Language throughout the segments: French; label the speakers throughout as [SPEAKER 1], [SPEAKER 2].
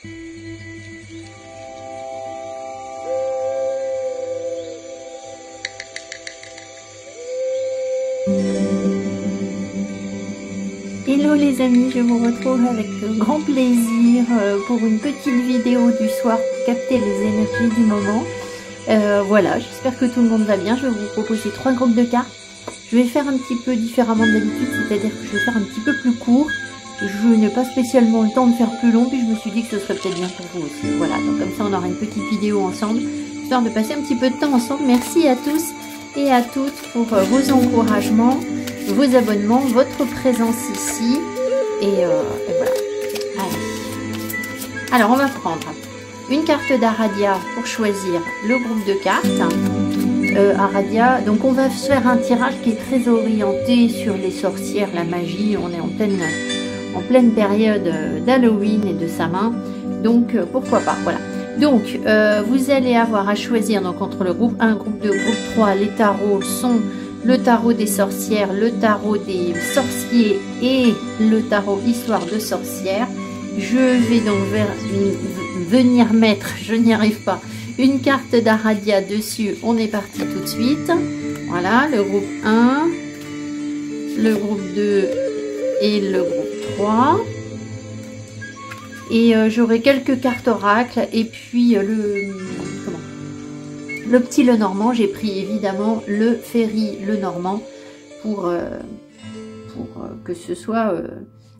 [SPEAKER 1] Hello les amis, je vous retrouve avec grand plaisir pour une petite vidéo du soir pour capter les énergies du moment. Voilà, j'espère que tout le monde va bien. Je vais vous proposer 3 groupes de cartes. Je vais faire un petit peu différemment de d'habitude, c'est-à-dire que je vais faire un petit peu plus court. Je n'ai pas spécialement le temps de faire plus long, puis je me suis dit que ce serait peut-être bien pour vous aussi. Voilà, donc comme ça on aura une petite vidéo ensemble, histoire de passer un petit peu de temps ensemble. Merci à tous et à toutes pour vos encouragements, vos abonnements, votre présence ici. Et voilà. Allez. Alors on va prendre une carte d'Aradia pour choisir le groupe de cartes. Aradia, donc on va faire un tirage qui est très orienté sur les sorcières, la magie. On est en pleine période d'Halloween et de Samhain, donc pourquoi pas, voilà. Donc vous allez avoir à choisir donc entre le groupe 1, groupe 2, groupe 3. Les tarots sont le tarot des sorcières, le tarot des sorciers et le tarot histoire de sorcières. Je vais donc venir mettre, je n'y arrive pas, une carte d'Aradia dessus. On est parti tout de suite. Voilà, le groupe 1, le groupe 2 et le groupe 3. Et j'aurai quelques cartes oracles. Et puis le petit Lenormand. J'ai pris évidemment le Ferry Lenormand pour que ce soit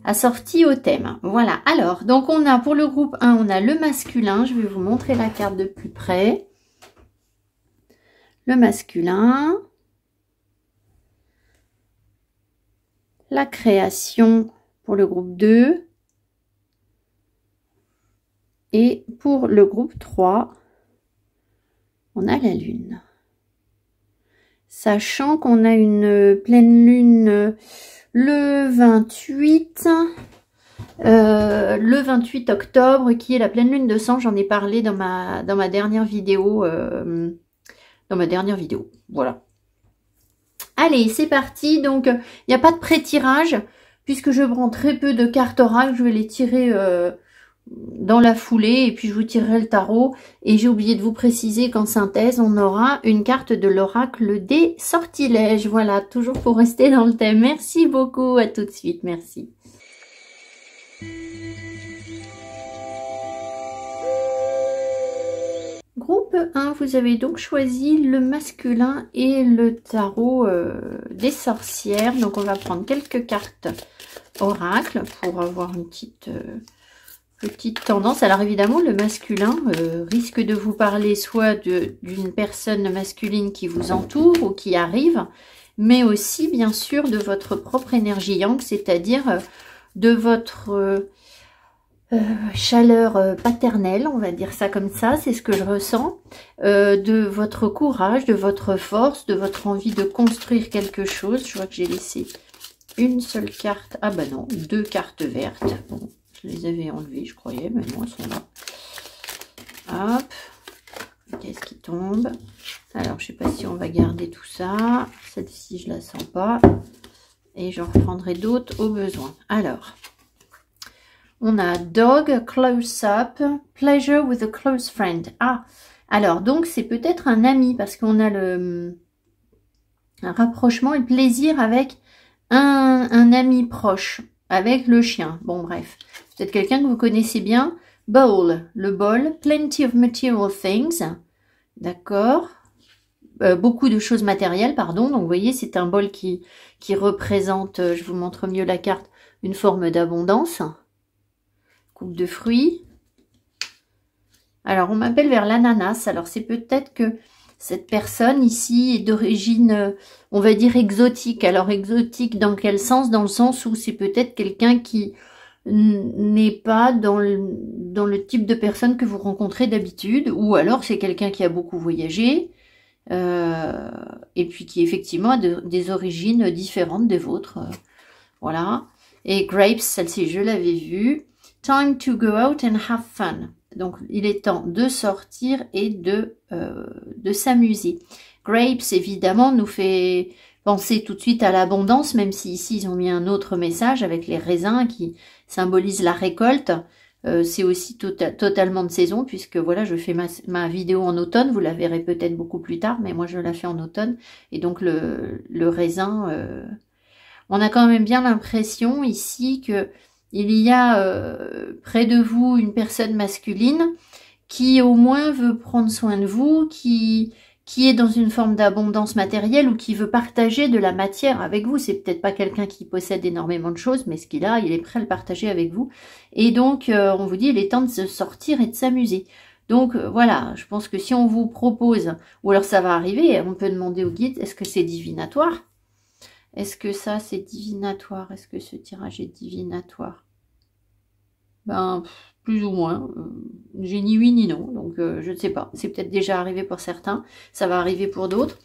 [SPEAKER 1] assorti au thème. Voilà, alors, donc on a pour le groupe 1, on a le masculin. Je vais vous montrer la carte de plus près. Le masculin. La création pour le groupe 2. Et pour le groupe 3, on a la lune. Sachant qu'on a une pleine lune le 28 octobre, qui est la pleine lune de sang. J'en ai parlé dans ma dernière vidéo. Voilà. Allez, c'est parti. Donc, il n'y a pas de pré-tirage, puisque je prends très peu de cartes oracles. Je vais les tirer dans la foulée, et puis je vous tirerai le tarot. Et j'ai oublié de vous préciser qu'en synthèse, on aura une carte de l'oracle des sortilèges. Voilà, toujours pour rester dans le thème. Merci beaucoup, à tout de suite, merci. Groupe 1, vous avez donc choisi le masculin et le tarot des sorcières. Donc on va prendre quelques cartes oracles pour avoir une petite tendance. Alors évidemment, le masculin risque de vous parler soit d'une personne masculine qui vous entoure ou qui arrive, mais aussi bien sûr de votre propre énergie yang, c'est-à-dire de votre chaleur paternelle, on va dire ça comme ça, c'est ce que je ressens, de votre courage, de votre force, de votre envie de construire quelque chose. Je vois que j'ai laissé une seule carte, ah bah non, 2 cartes vertes, bon. Je les avais enlevées, je croyais, mais non, elles sont là. Hop. Qu'est-ce qui tombe? Alors, je sais pas si on va garder tout ça. Celle-ci, je la sens pas. Et j'en reprendrai d'autres au besoin. Alors, on a Dog, Close Up, Pleasure with a Close Friend. Ah, alors, donc, c'est peut-être un ami, parce qu'on a un rapprochement et plaisir avec un ami proche, avec le chien. Bon, bref. Peut-être quelqu'un que vous connaissez bien. Bowl, le bol. Plenty of material things. D'accord. Beaucoup de choses matérielles, pardon. Donc, vous voyez, c'est un bol qui représente, je vous montre mieux la carte, une forme d'abondance. Coupe de fruits. Alors, on m'appelle vers l'ananas. Alors, c'est peut-être que cette personne ici est d'origine, on va dire, exotique. Alors, exotique dans quel sens? Dans le sens où c'est peut-être quelqu'un qui n'est pas dans le type de personne que vous rencontrez d'habitude, ou alors c'est quelqu'un qui a beaucoup voyagé, et puis qui effectivement a des origines différentes des vôtres. Voilà. Et grapes, celle-ci je l'avais vue. Time to go out and have fun. Donc il est temps de sortir et de s'amuser. Grapes évidemment nous fait penser tout de suite à l'abondance, même si ici ils ont mis un autre message avec les raisins qui symbolisent la récolte. C'est aussi totalement de saison, puisque voilà, je fais ma vidéo en automne. Vous la verrez peut-être beaucoup plus tard, mais moi je la fais en automne. Et donc le raisin, on a quand même bien l'impression ici que il y a près de vous une personne masculine qui au moins veut prendre soin de vous, qui est dans une forme d'abondance matérielle ou qui veut partager de la matière avec vous. C'est peut-être pas quelqu'un qui possède énormément de choses, mais ce qu'il a, il est prêt à le partager avec vous. Et donc, on vous dit, il est temps de se sortir et de s'amuser. Donc, voilà, je pense que si on vous propose, ou alors ça va arriver, on peut demander au guide, est-ce que c'est divinatoire? Est-ce que ça, c'est divinatoire? Est-ce que ce tirage est divinatoire? Ben, plus ou moins. J'ai ni oui ni non, donc je ne sais pas. C'est peut-être déjà arrivé pour certains, ça va arriver pour d'autres.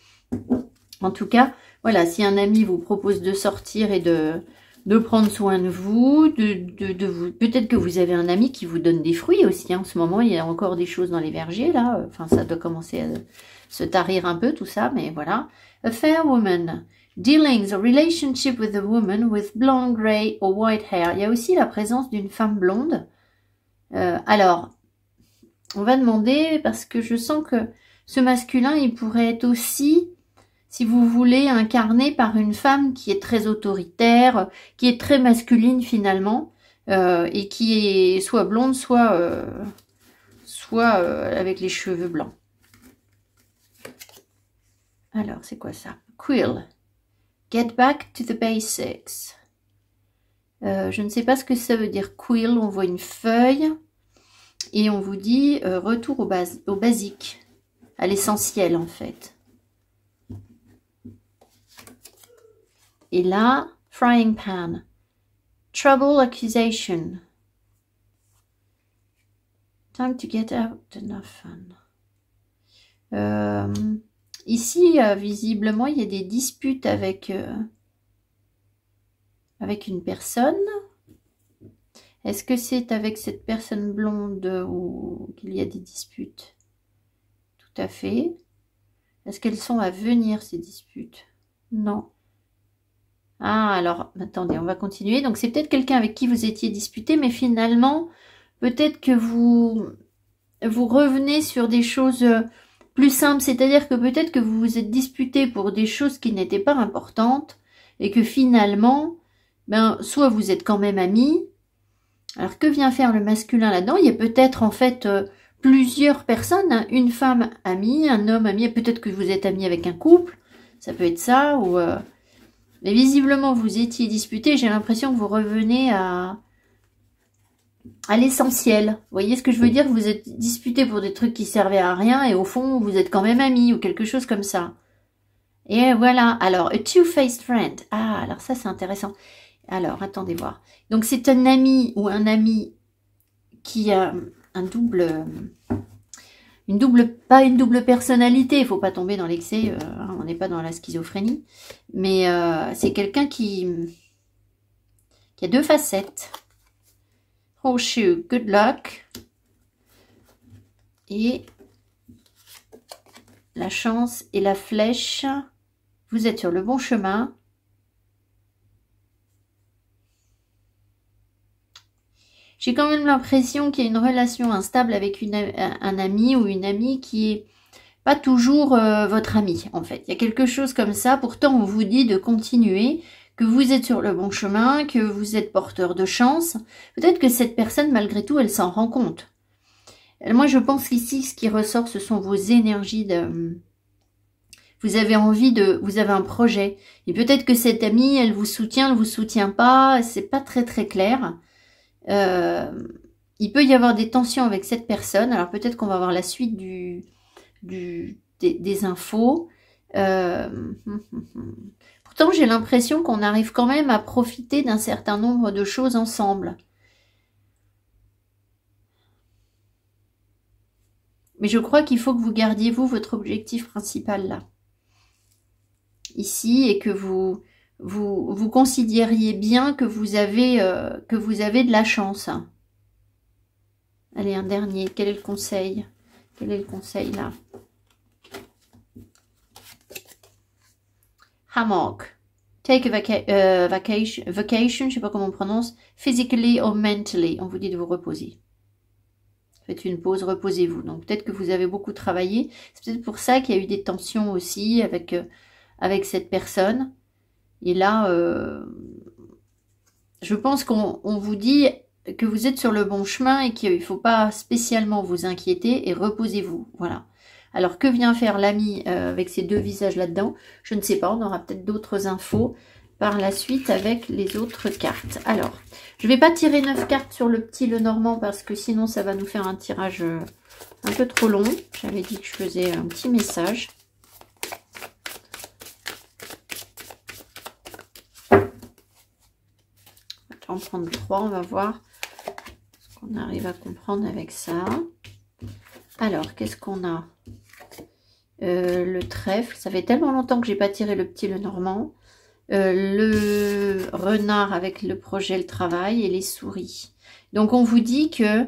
[SPEAKER 1] En tout cas, voilà, si un ami vous propose de sortir et de prendre soin de vous, peut-être que vous avez un ami qui vous donne des fruits aussi. Hein. En ce moment, il y a encore des choses dans les vergers, là. Enfin, ça doit commencer à se tarir un peu, tout ça, mais voilà. A fair woman. Dealings or relationship with a woman with blonde, grey or white hair. Il y a aussi la présence d'une femme blonde. Alors, on va demander, parce que je sens que ce masculin, il pourrait être aussi, si vous voulez, incarné par une femme qui est très autoritaire, qui est très masculine finalement, et qui est soit blonde, soit avec les cheveux blancs. Alors, c'est quoi ça? Quill. Get back to the basics. Je ne sais pas ce que ça veut dire quill. On voit une feuille et on vous dit retour au basique, à l'essentiel en fait. Et là, frying pan. Trouble accusation. Time to get out enough fun. Ici, visiblement, il y a des disputes avec une personne. Est-ce que c'est avec cette personne blonde ou qu'il y a des disputes? Tout à fait. Est-ce qu'elles sont à venir, ces disputes? Non. Ah, alors, attendez, on va continuer. Donc, c'est peut-être quelqu'un avec qui vous étiez disputé, mais finalement, peut-être que vous revenez sur des choses plus simples. C'est-à-dire que peut-être que vous vous êtes disputé pour des choses qui n'étaient pas importantes et que finalement, ben, soit vous êtes quand même amis. Alors, que vient faire le masculin là-dedans? Il y a peut-être en fait plusieurs personnes, hein. Une femme amie, un homme ami, peut-être que vous êtes amis avec un couple, ça peut être ça, ou... Mais visiblement, vous étiez disputé, j'ai l'impression que vous revenez à l'essentiel. Vous voyez ce que je veux dire? Vous êtes disputé pour des trucs qui servaient à rien, et au fond, vous êtes quand même amis, ou quelque chose comme ça. Et voilà, alors, a two-faced friend. Ah, alors ça, c'est intéressant. Alors, attendez voir. Donc, c'est un ami ou un ami qui a pas une double personnalité. Il faut pas tomber dans l'excès. On n'est pas dans la schizophrénie. Mais c'est quelqu'un qui a deux facettes. Horseshoe, good luck. Et la chance et la flèche. Vous êtes sur le bon chemin. J'ai quand même l'impression qu'il y a une relation instable avec un ami ou une amie qui est pas toujours votre ami, en fait. Il y a quelque chose comme ça. Pourtant, on vous dit de continuer, que vous êtes sur le bon chemin, que vous êtes porteur de chance. Peut-être que cette personne, malgré tout, elle s'en rend compte. Moi, je pense qu'ici, ce qui ressort, ce sont vos énergies de... Vous avez vous avez un projet. Et peut-être que cette amie, elle vous soutient pas. C'est pas très très clair. Il peut y avoir des tensions avec cette personne. Alors peut-être qu'on va avoir la suite des infos. Pourtant, j'ai l'impression qu'on arrive quand même à profiter d'un certain nombre de choses ensemble. Mais je crois qu'il faut que vous gardiez, vous, votre objectif principal là. Ici, et que vous considériez bien que vous avez de la chance. Allez, un dernier. Quel est le conseil? Quel est le conseil là? Hammock. Take a vacation, je ne sais pas comment on prononce. Physically or mentally. On vous dit de vous reposer. Faites une pause, reposez-vous. Donc peut-être que vous avez beaucoup travaillé. C'est peut-être pour ça qu'il y a eu des tensions aussi avec, avec cette personne. Et là, je pense qu'on vous dit que vous êtes sur le bon chemin et qu'il ne faut pas spécialement vous inquiéter et reposez-vous. Voilà. Alors, que vient faire l'ami avec ces deux visages là-dedans? Je ne sais pas, on aura peut-être d'autres infos par la suite avec les autres cartes. Alors, je ne vais pas tirer 9 cartes sur le petit Lenormand parce que sinon ça va nous faire un tirage un peu trop long. J'avais dit que je faisais un petit message. On va en prendre 3, on va voir ce qu'on arrive à comprendre avec ça. Alors, qu'est-ce qu'on a? Le trèfle, ça fait tellement longtemps que j'ai pas tiré le petit Lenormand. Le renard avec le projet, le travail et les souris. Donc on vous dit que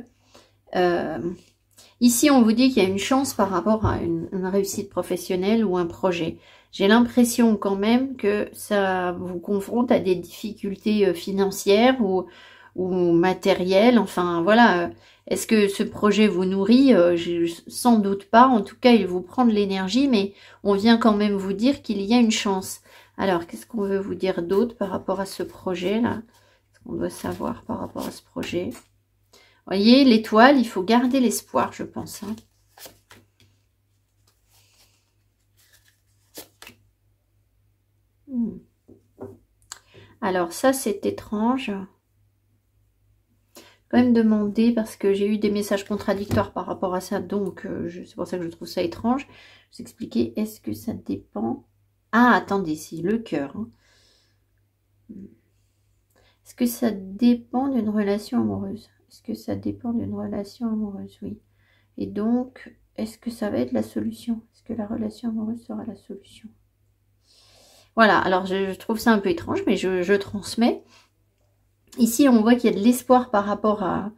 [SPEAKER 1] ici on vous dit qu'il y a une chance par rapport à une réussite professionnelle ou un projet. J'ai l'impression quand même que ça vous confronte à des difficultés financières ou matérielles. Enfin voilà, est-ce que ce projet vous nourrit? Sans doute pas. En tout cas, il vous prend de l'énergie, mais on vient quand même vous dire qu'il y a une chance. Alors, qu'est-ce qu'on veut vous dire d'autre par rapport à ce projet-là? Qu'est-ce qu'on doit savoir par rapport à ce projet? Vous voyez, l'étoile, il faut garder l'espoir, je pense. Hein. Alors, ça, c'est étrange. Quand même demander, parce que j'ai eu des messages contradictoires par rapport à ça, donc c'est pour ça que je trouve ça étrange. Je vais vous expliquer, est-ce que ça dépend... Ah, attendez, si, le cœur. Hein. Est-ce que ça dépend d'une relation amoureuse? Est-ce que ça dépend d'une relation amoureuse? Oui. Et donc, est-ce que ça va être la solution? Est-ce que la relation amoureuse sera la solution? Voilà, alors je trouve ça un peu étrange, mais je transmets. Ici, on voit qu'il y a de l'espoir par rapport à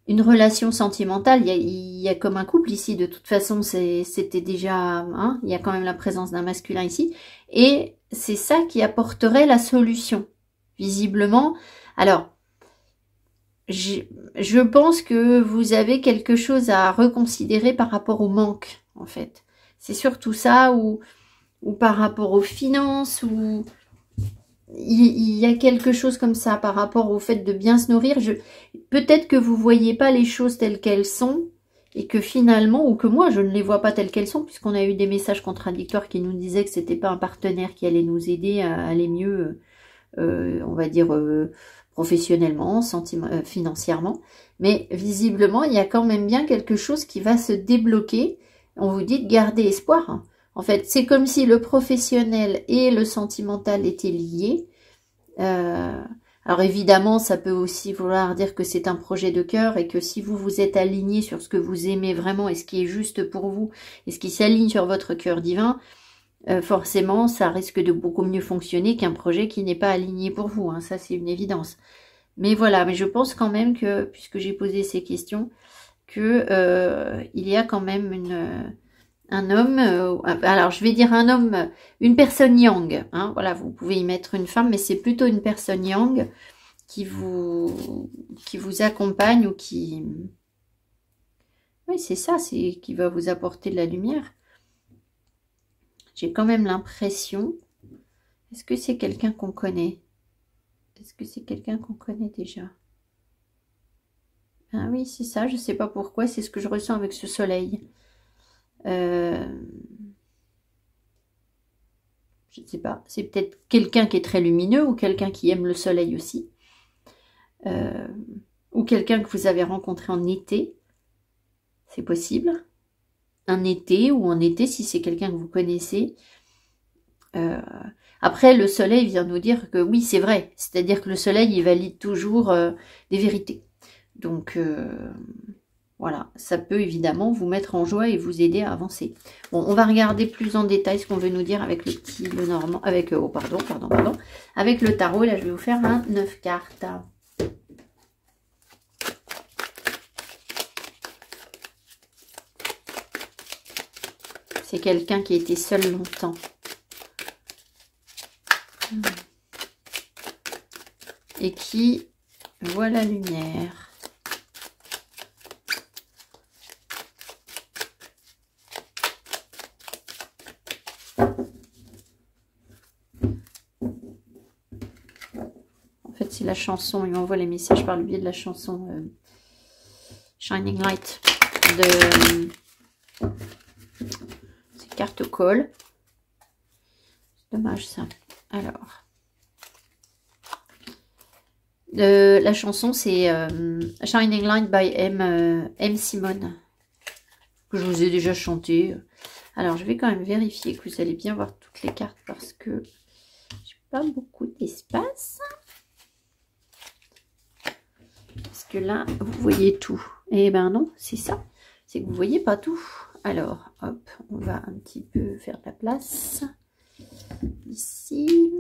[SPEAKER 1] une relation sentimentale. Il y a comme un couple ici, de toute façon, c'était déjà... Hein, il y a quand même la présence d'un masculin ici. Et c'est ça qui apporterait la solution, visiblement. Alors, je pense que vous avez quelque chose à reconsidérer par rapport au manque, en fait. C'est surtout ça, ou par rapport aux finances, ou... Il y a quelque chose comme ça par rapport au fait de bien se nourrir. Peut-être que vous ne voyez pas les choses telles qu'elles sont et que finalement, ou que moi je ne les vois pas telles qu'elles sont, puisqu'on a eu des messages contradictoires qui nous disaient que c'était pas un partenaire qui allait nous aider à aller mieux, on va dire professionnellement, financièrement. Mais visiblement, il y a quand même bien quelque chose qui va se débloquer. On vous dit de garder espoir, hein. En fait, c'est comme si le professionnel et le sentimental étaient liés. Alors évidemment, ça peut aussi vouloir dire que c'est un projet de cœur et que si vous vous êtes aligné sur ce que vous aimez vraiment et ce qui est juste pour vous et ce qui s'aligne sur votre cœur divin, forcément, ça risque de beaucoup mieux fonctionner qu'un projet qui n'est pas aligné pour vous. Hein, ça, c'est une évidence. Mais voilà, mais je pense quand même que, puisque j'ai posé ces questions, que il y a quand même un homme, alors je vais dire un homme, une personne yang, hein, voilà, vous pouvez y mettre une femme, mais c'est plutôt une personne yang qui vous accompagne ou qui... Oui, c'est ça, c'est qui va vous apporter de la lumière. J'ai quand même l'impression... Est-ce que c'est quelqu'un qu'on connaît? Est-ce que c'est quelqu'un qu'on connaît déjà? Ah oui, c'est ça, je ne sais pas pourquoi, c'est ce que je ressens avec ce soleil. Je ne sais pas, c'est peut-être quelqu'un qui est très lumineux ou quelqu'un qui aime le soleil aussi. Ou quelqu'un que vous avez rencontré en été, c'est possible. Un été ou en été si c'est quelqu'un que vous connaissez. Après, le soleil vient nous dire que oui, c'est vrai. C'est-à-dire que le soleil, il valide toujours des vérités. Donc... voilà, ça peut évidemment vous mettre en joie et vous aider à avancer. Bon, on va regarder plus en détail ce qu'on veut nous dire avec le petit Lenormand, avec, oh pardon, avec le tarot. Là, je vais vous faire un 9 cartes. C'est quelqu'un qui a été seul longtemps. Et qui voit la lumière. c'est la chanson, il m'envoie les messages par le biais de la chanson Shining Light de c'est carte colle. Dommage ça. Alors, la chanson c'est Shining Light by M. Simone, que je vous ai déjà chanté. Alors, je vais quand même vérifier que vous allez bien voir toutes les cartes parce que j'ai pas beaucoup d'espace. Parce que là, vous voyez tout. Eh ben non, c'est ça. C'est que vous voyez pas tout. Alors, hop, on va un petit peu faire de la place. Ici.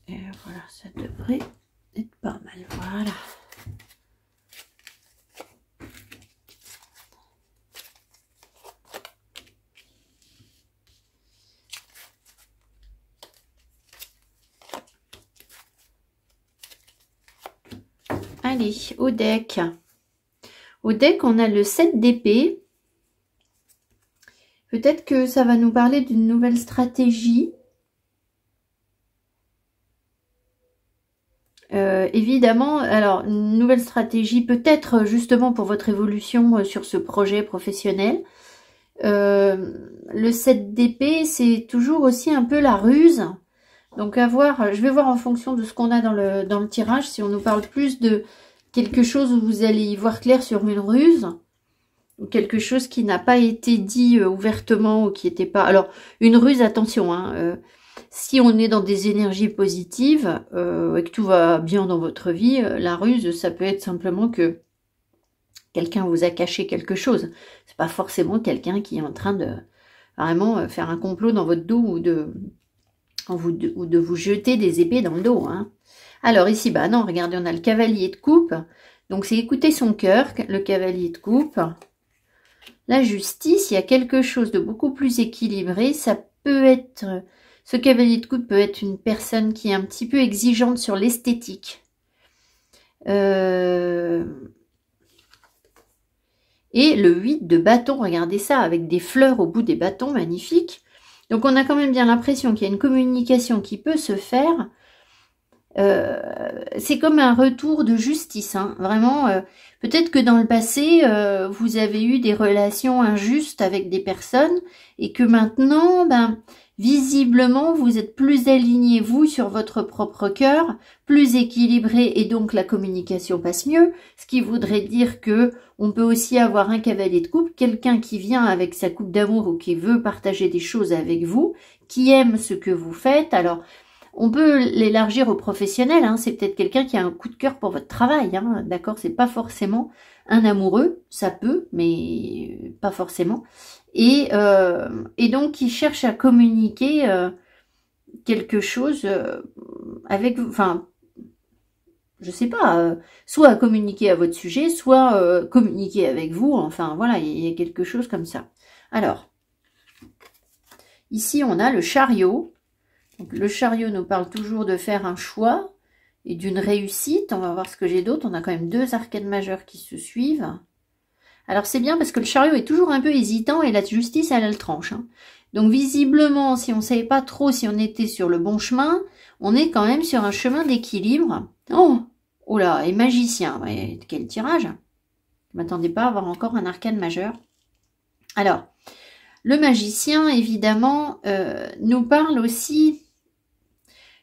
[SPEAKER 1] Et voilà, ça devrait être pas mal. Voilà. Allez, au deck. Au deck, on a le 7 d'épée. Peut-être que ça va nous parler d'une nouvelle stratégie. Évidemment, alors, une nouvelle stratégie, peut-être justement pour votre évolution sur ce projet professionnel. Le 7 d'épée, c'est toujours aussi un peu la ruse. Donc à voir, je vais voir en fonction de ce qu'on a dans le tirage, si on nous parle plus de quelque chose où vous allez y voir clair sur une ruse, ou quelque chose qui n'a pas été dit ouvertement, ou qui n'était pas... Alors, une ruse, attention, hein, si on est dans des énergies positives, et que tout va bien dans votre vie, la ruse, ça peut être simplement que quelqu'un vous a caché quelque chose. C'est pas forcément quelqu'un qui est en train de vraiment faire un complot dans votre dos, ou de vous jeter des épées dans le dos. Hein. Alors ici, bah non, regardez, on a le cavalier de coupe. Donc c'est écouter son cœur, le cavalier de coupe. La justice, il y a quelque chose de beaucoup plus équilibré. Ça peut être... Ce cavalier de coupe peut être une personne qui est un petit peu exigeante sur l'esthétique. Et le 8 de bâton, regardez ça, avec des fleurs au bout des bâtons, magnifique. Donc on a quand même bien l'impression qu'il y a une communication qui peut se faire. C'est comme un retour de justice, hein. Vraiment. Peut-être que dans le passé, vous avez eu des relations injustes avec des personnes et que maintenant, ben, visiblement, vous êtes plus aligné, vous, sur votre propre cœur, plus équilibré et donc la communication passe mieux. Ce qui voudrait dire que on peut aussi avoir un cavalier de coupe, quelqu'un qui vient avec sa coupe d'amour ou qui veut partager des choses avec vous, qui aime ce que vous faites. Alors, on peut l'élargir aux professionnels, hein. C'est peut-être quelqu'un qui a un coup de cœur pour votre travail, hein. D'accord, c'est pas forcément un amoureux, ça peut, mais pas forcément. Et donc, qui cherche à communiquer quelque chose avec vous, enfin, je sais pas, soit à communiquer à votre sujet, soit communiquer avec vous, enfin, voilà, il y a quelque chose comme ça. Alors, ici, on a le chariot. Donc, le chariot nous parle toujours de faire un choix et d'une réussite. On va voir ce que j'ai d'autre. On a quand même 2 arcanes majeures qui se suivent. Alors, c'est bien parce que le chariot est toujours un peu hésitant et la justice, elle le tranche. Hein. Donc, visiblement, si on ne savait pas trop si on était sur le bon chemin, on est quand même sur un chemin d'équilibre. Oh là, et magicien. Ouais, quel tirage. Je ne m'attendais pas à avoir encore un arcane majeur. Alors, le magicien, évidemment, nous parle aussi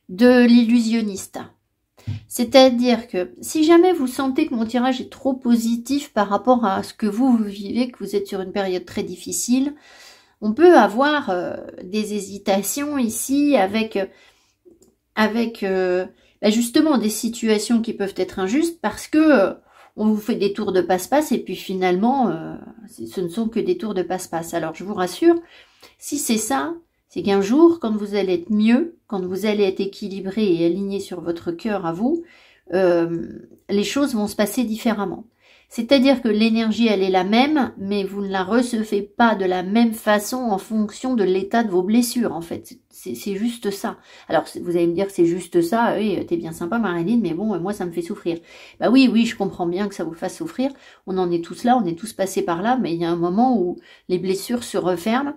[SPEAKER 1] de l'illusionniste. C'est-à-dire que si jamais vous sentez que mon tirage est trop positif par rapport à ce que vous vivez, que vous êtes sur une période très difficile, on peut avoir des hésitations ici avec justement des situations qui peuvent être injustes parce que on vous fait des tours de passe-passe et puis finalement, ce ne sont que des tours de passe-passe. Alors, je vous rassure, si c'est ça, c'est qu'un jour, quand vous allez être mieux, quand vous allez être équilibré et aligné sur votre cœur à vous, les choses vont se passer différemment. C'est-à-dire que l'énergie, elle est la même, mais vous ne la recevez pas de la même façon en fonction de l'état de vos blessures, en fait. C'est juste ça. Alors, vous allez me dire que c'est juste ça. Oui, t'es bien sympa, Marilyn, mais bon, moi, ça me fait souffrir. Bah oui, je comprends bien que ça vous fasse souffrir. On en est tous là, on est tous passés par là, mais il y a un moment où les blessures se referment.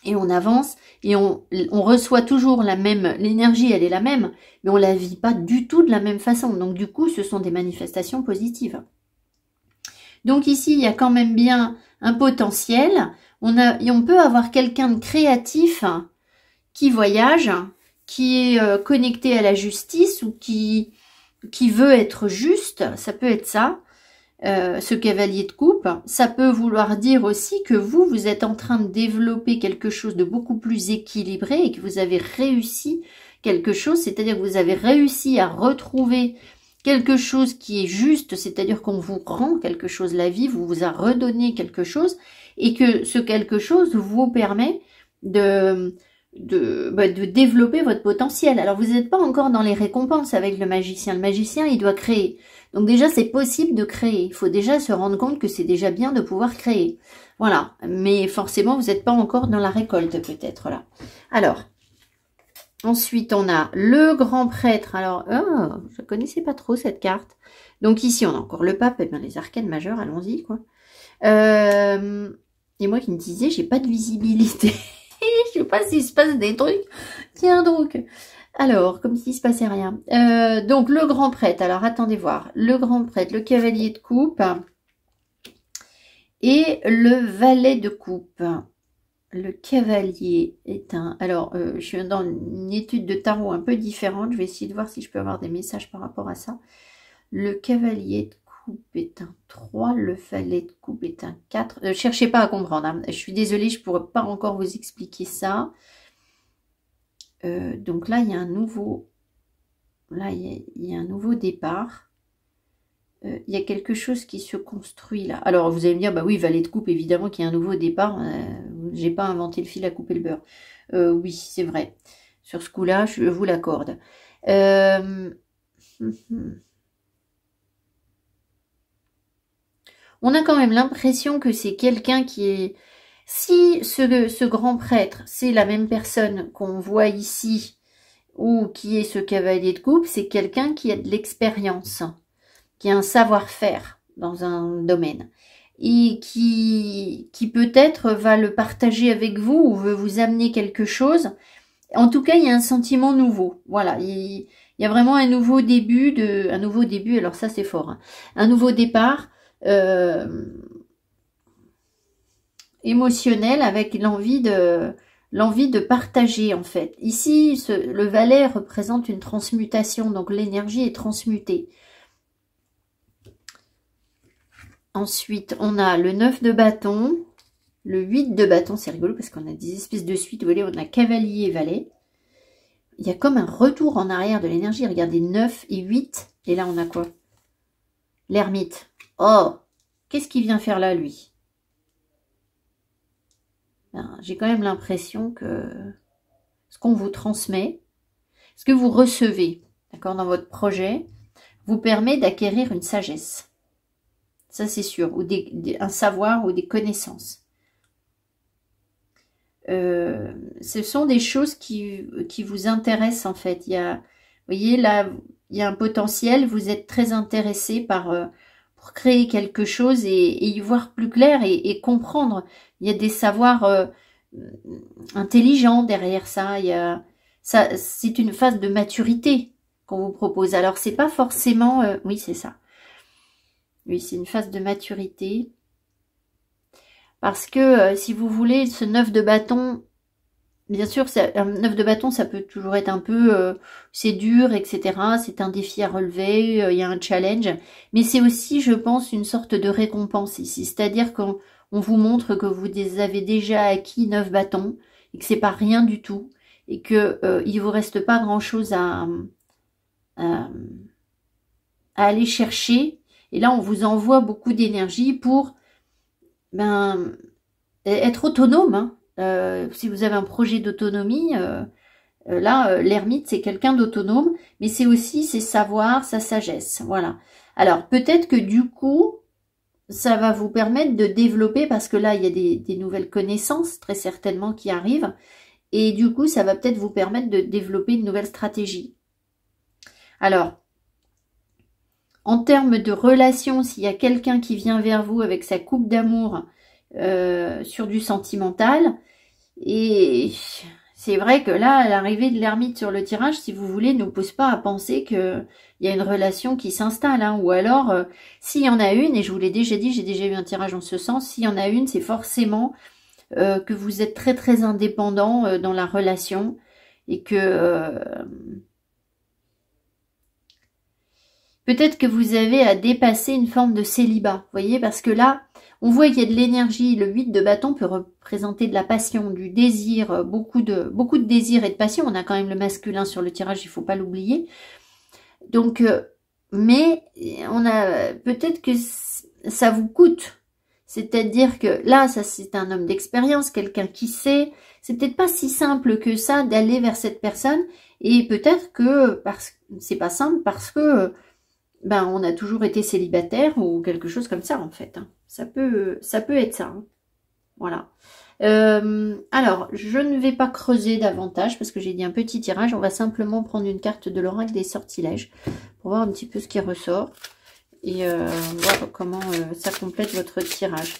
[SPEAKER 1] et on avance et on reçoit toujours la même, l'énergie elle est la même, mais on la vit pas du tout de la même façon. Donc du coup, ce sont des manifestations positives. Donc ici, il y a quand même bien un potentiel. On peut avoir quelqu'un de créatif qui voyage, qui est connecté à la justice ou qui veut être juste, ça peut être ça. Ce cavalier de coupe, ça peut vouloir dire aussi que vous êtes en train de développer quelque chose de beaucoup plus équilibré et que vous avez réussi quelque chose, c'est-à-dire que vous avez réussi à retrouver quelque chose qui est juste, c'est-à-dire qu'on vous rend quelque chose, la vie vous a redonné quelque chose et que ce quelque chose vous permet de développer votre potentiel. Alors, vous n'êtes pas encore dans les récompenses avec le magicien. Le magicien, il doit créer. Donc déjà, c'est possible de créer. Il faut déjà se rendre compte que c'est déjà bien de pouvoir créer. Voilà. Mais forcément, vous n'êtes pas encore dans la récolte, peut-être, là. Alors, ensuite, on a le grand prêtre. Alors, je ne connaissais pas trop cette carte. Donc ici, on a encore le pape. Et bien, les arcanes majeures, allons-y, quoi. Et moi qui me disais, j'ai pas de visibilité. Je sais pas s'il se passe des trucs. Tiens donc. Alors, comme s'il se passait rien. Donc, le grand prêtre. Alors, attendez voir. Le grand prêtre, le cavalier de coupe et le valet de coupe. Le cavalier est un... Alors, je suis dans une étude de tarot un peu différente. Je vais essayer de voir si je peux avoir des messages par rapport à ça. Le cavalier de coupe est un 3, le valet de coupe est un 4. Cherchez pas à comprendre, hein. Je suis désolée, je ne pourrais pas encore vous expliquer ça. Donc là, il y a un nouveau... Là, il y a un nouveau départ. Il y a quelque chose qui se construit là. Alors, vous allez me dire, bah oui, valet de coupe, évidemment qu'il y a un nouveau départ. J'ai pas inventé le fil à couper le beurre. Oui, c'est vrai. Sur ce coup-là, je vous l'accorde. On a quand même l'impression que c'est quelqu'un qui est... Si ce grand prêtre, c'est la même personne qu'on voit ici, ou qui est ce cavalier de coupe, c'est quelqu'un qui a de l'expérience, qui a un savoir-faire dans un domaine, et qui peut-être va le partager avec vous, ou veut vous amener quelque chose. En tout cas, il y a un sentiment nouveau. Voilà, il y a vraiment un nouveau début, alors ça c'est fort, hein, un nouveau départ, émotionnel avec l'envie de partager en fait. Ici, le valet représente une transmutation, donc l'énergie est transmutée. Ensuite, on a le 9 de bâton, le 8 de bâton, c'est rigolo parce qu'on a des espèces de suites, vous voyez, on a cavalier et valet. Il y a comme un retour en arrière de l'énergie, regardez, 9 et 8, et là on a quoi? L'ermite. Oh, qu'est-ce qu'il vient faire là, lui? Ben, j'ai quand même l'impression que ce qu'on vous transmet, ce que vous recevez, d'accord, dans votre projet, vous permet d'acquérir une sagesse. Ça, c'est sûr, ou un savoir ou des connaissances. Ce sont des choses qui vous intéressent, en fait. Il y a, vous voyez, là, il y a un potentiel, vous êtes très intéressé pour créer quelque chose et y voir plus clair et comprendre. Il y a des savoirs intelligents derrière ça. C'est une phase de maturité qu'on vous propose. Alors, c'est pas forcément... oui, c'est ça. Oui, c'est une phase de maturité. Parce que, si vous voulez, ce 9 de bâton... Bien sûr, un 9 de bâton, ça peut toujours être un peu... c'est dur, etc. C'est un défi à relever, il y a un challenge. Mais c'est aussi, je pense, une sorte de récompense ici. C'est-à-dire qu'on vous montre que vous avez déjà acquis 9 bâtons et que c'est pas rien du tout. Et que il vous reste pas grand-chose à aller chercher. Et là, on vous envoie beaucoup d'énergie pour être autonome, hein. Si vous avez un projet d'autonomie, là, l'ermite, c'est quelqu'un d'autonome, mais c'est aussi ses savoirs, sa sagesse. Voilà. Alors, peut-être que du coup, ça va vous permettre de développer, parce que là, il y a des nouvelles connaissances, très certainement, qui arrivent, et du coup, ça va peut-être vous permettre de développer une nouvelle stratégie. Alors, en termes de relation, s'il y a quelqu'un qui vient vers vous avec sa coupe d'amour sur du sentimental, Et c'est vrai que là, l'arrivée de l'ermite sur le tirage, si vous voulez, ne pousse pas à penser qu'il y a une relation qui s'installe. Hein. Ou alors, s'il y en a une, et je vous l'ai déjà dit, j'ai déjà eu un tirage en ce sens, s'il y en a une, c'est forcément que vous êtes très très indépendant dans la relation et que peut-être que vous avez à dépasser une forme de célibat. Vous voyez, parce que là, on voit qu'il y a de l'énergie. Le 8 de bâton peut représenter de la passion, du désir, beaucoup de désir et de passion. On a quand même le masculin sur le tirage, il faut pas l'oublier. Donc, mais on a peut-être que ça vous coûte. C'est-à-dire que là, ça c'est un homme d'expérience, quelqu'un qui sait. C'est peut-être pas si simple que ça d'aller vers cette personne. Et peut-être que c'est pas simple parce que ben on a toujours été célibataire ou quelque chose comme ça en fait. Hein. Ça peut être ça. Hein. Voilà. Alors, je ne vais pas creuser davantage parce que j'ai dit un petit tirage. On va simplement prendre une carte de l'oracle des sortilèges pour voir un petit peu ce qui ressort et voir comment ça complète votre tirage.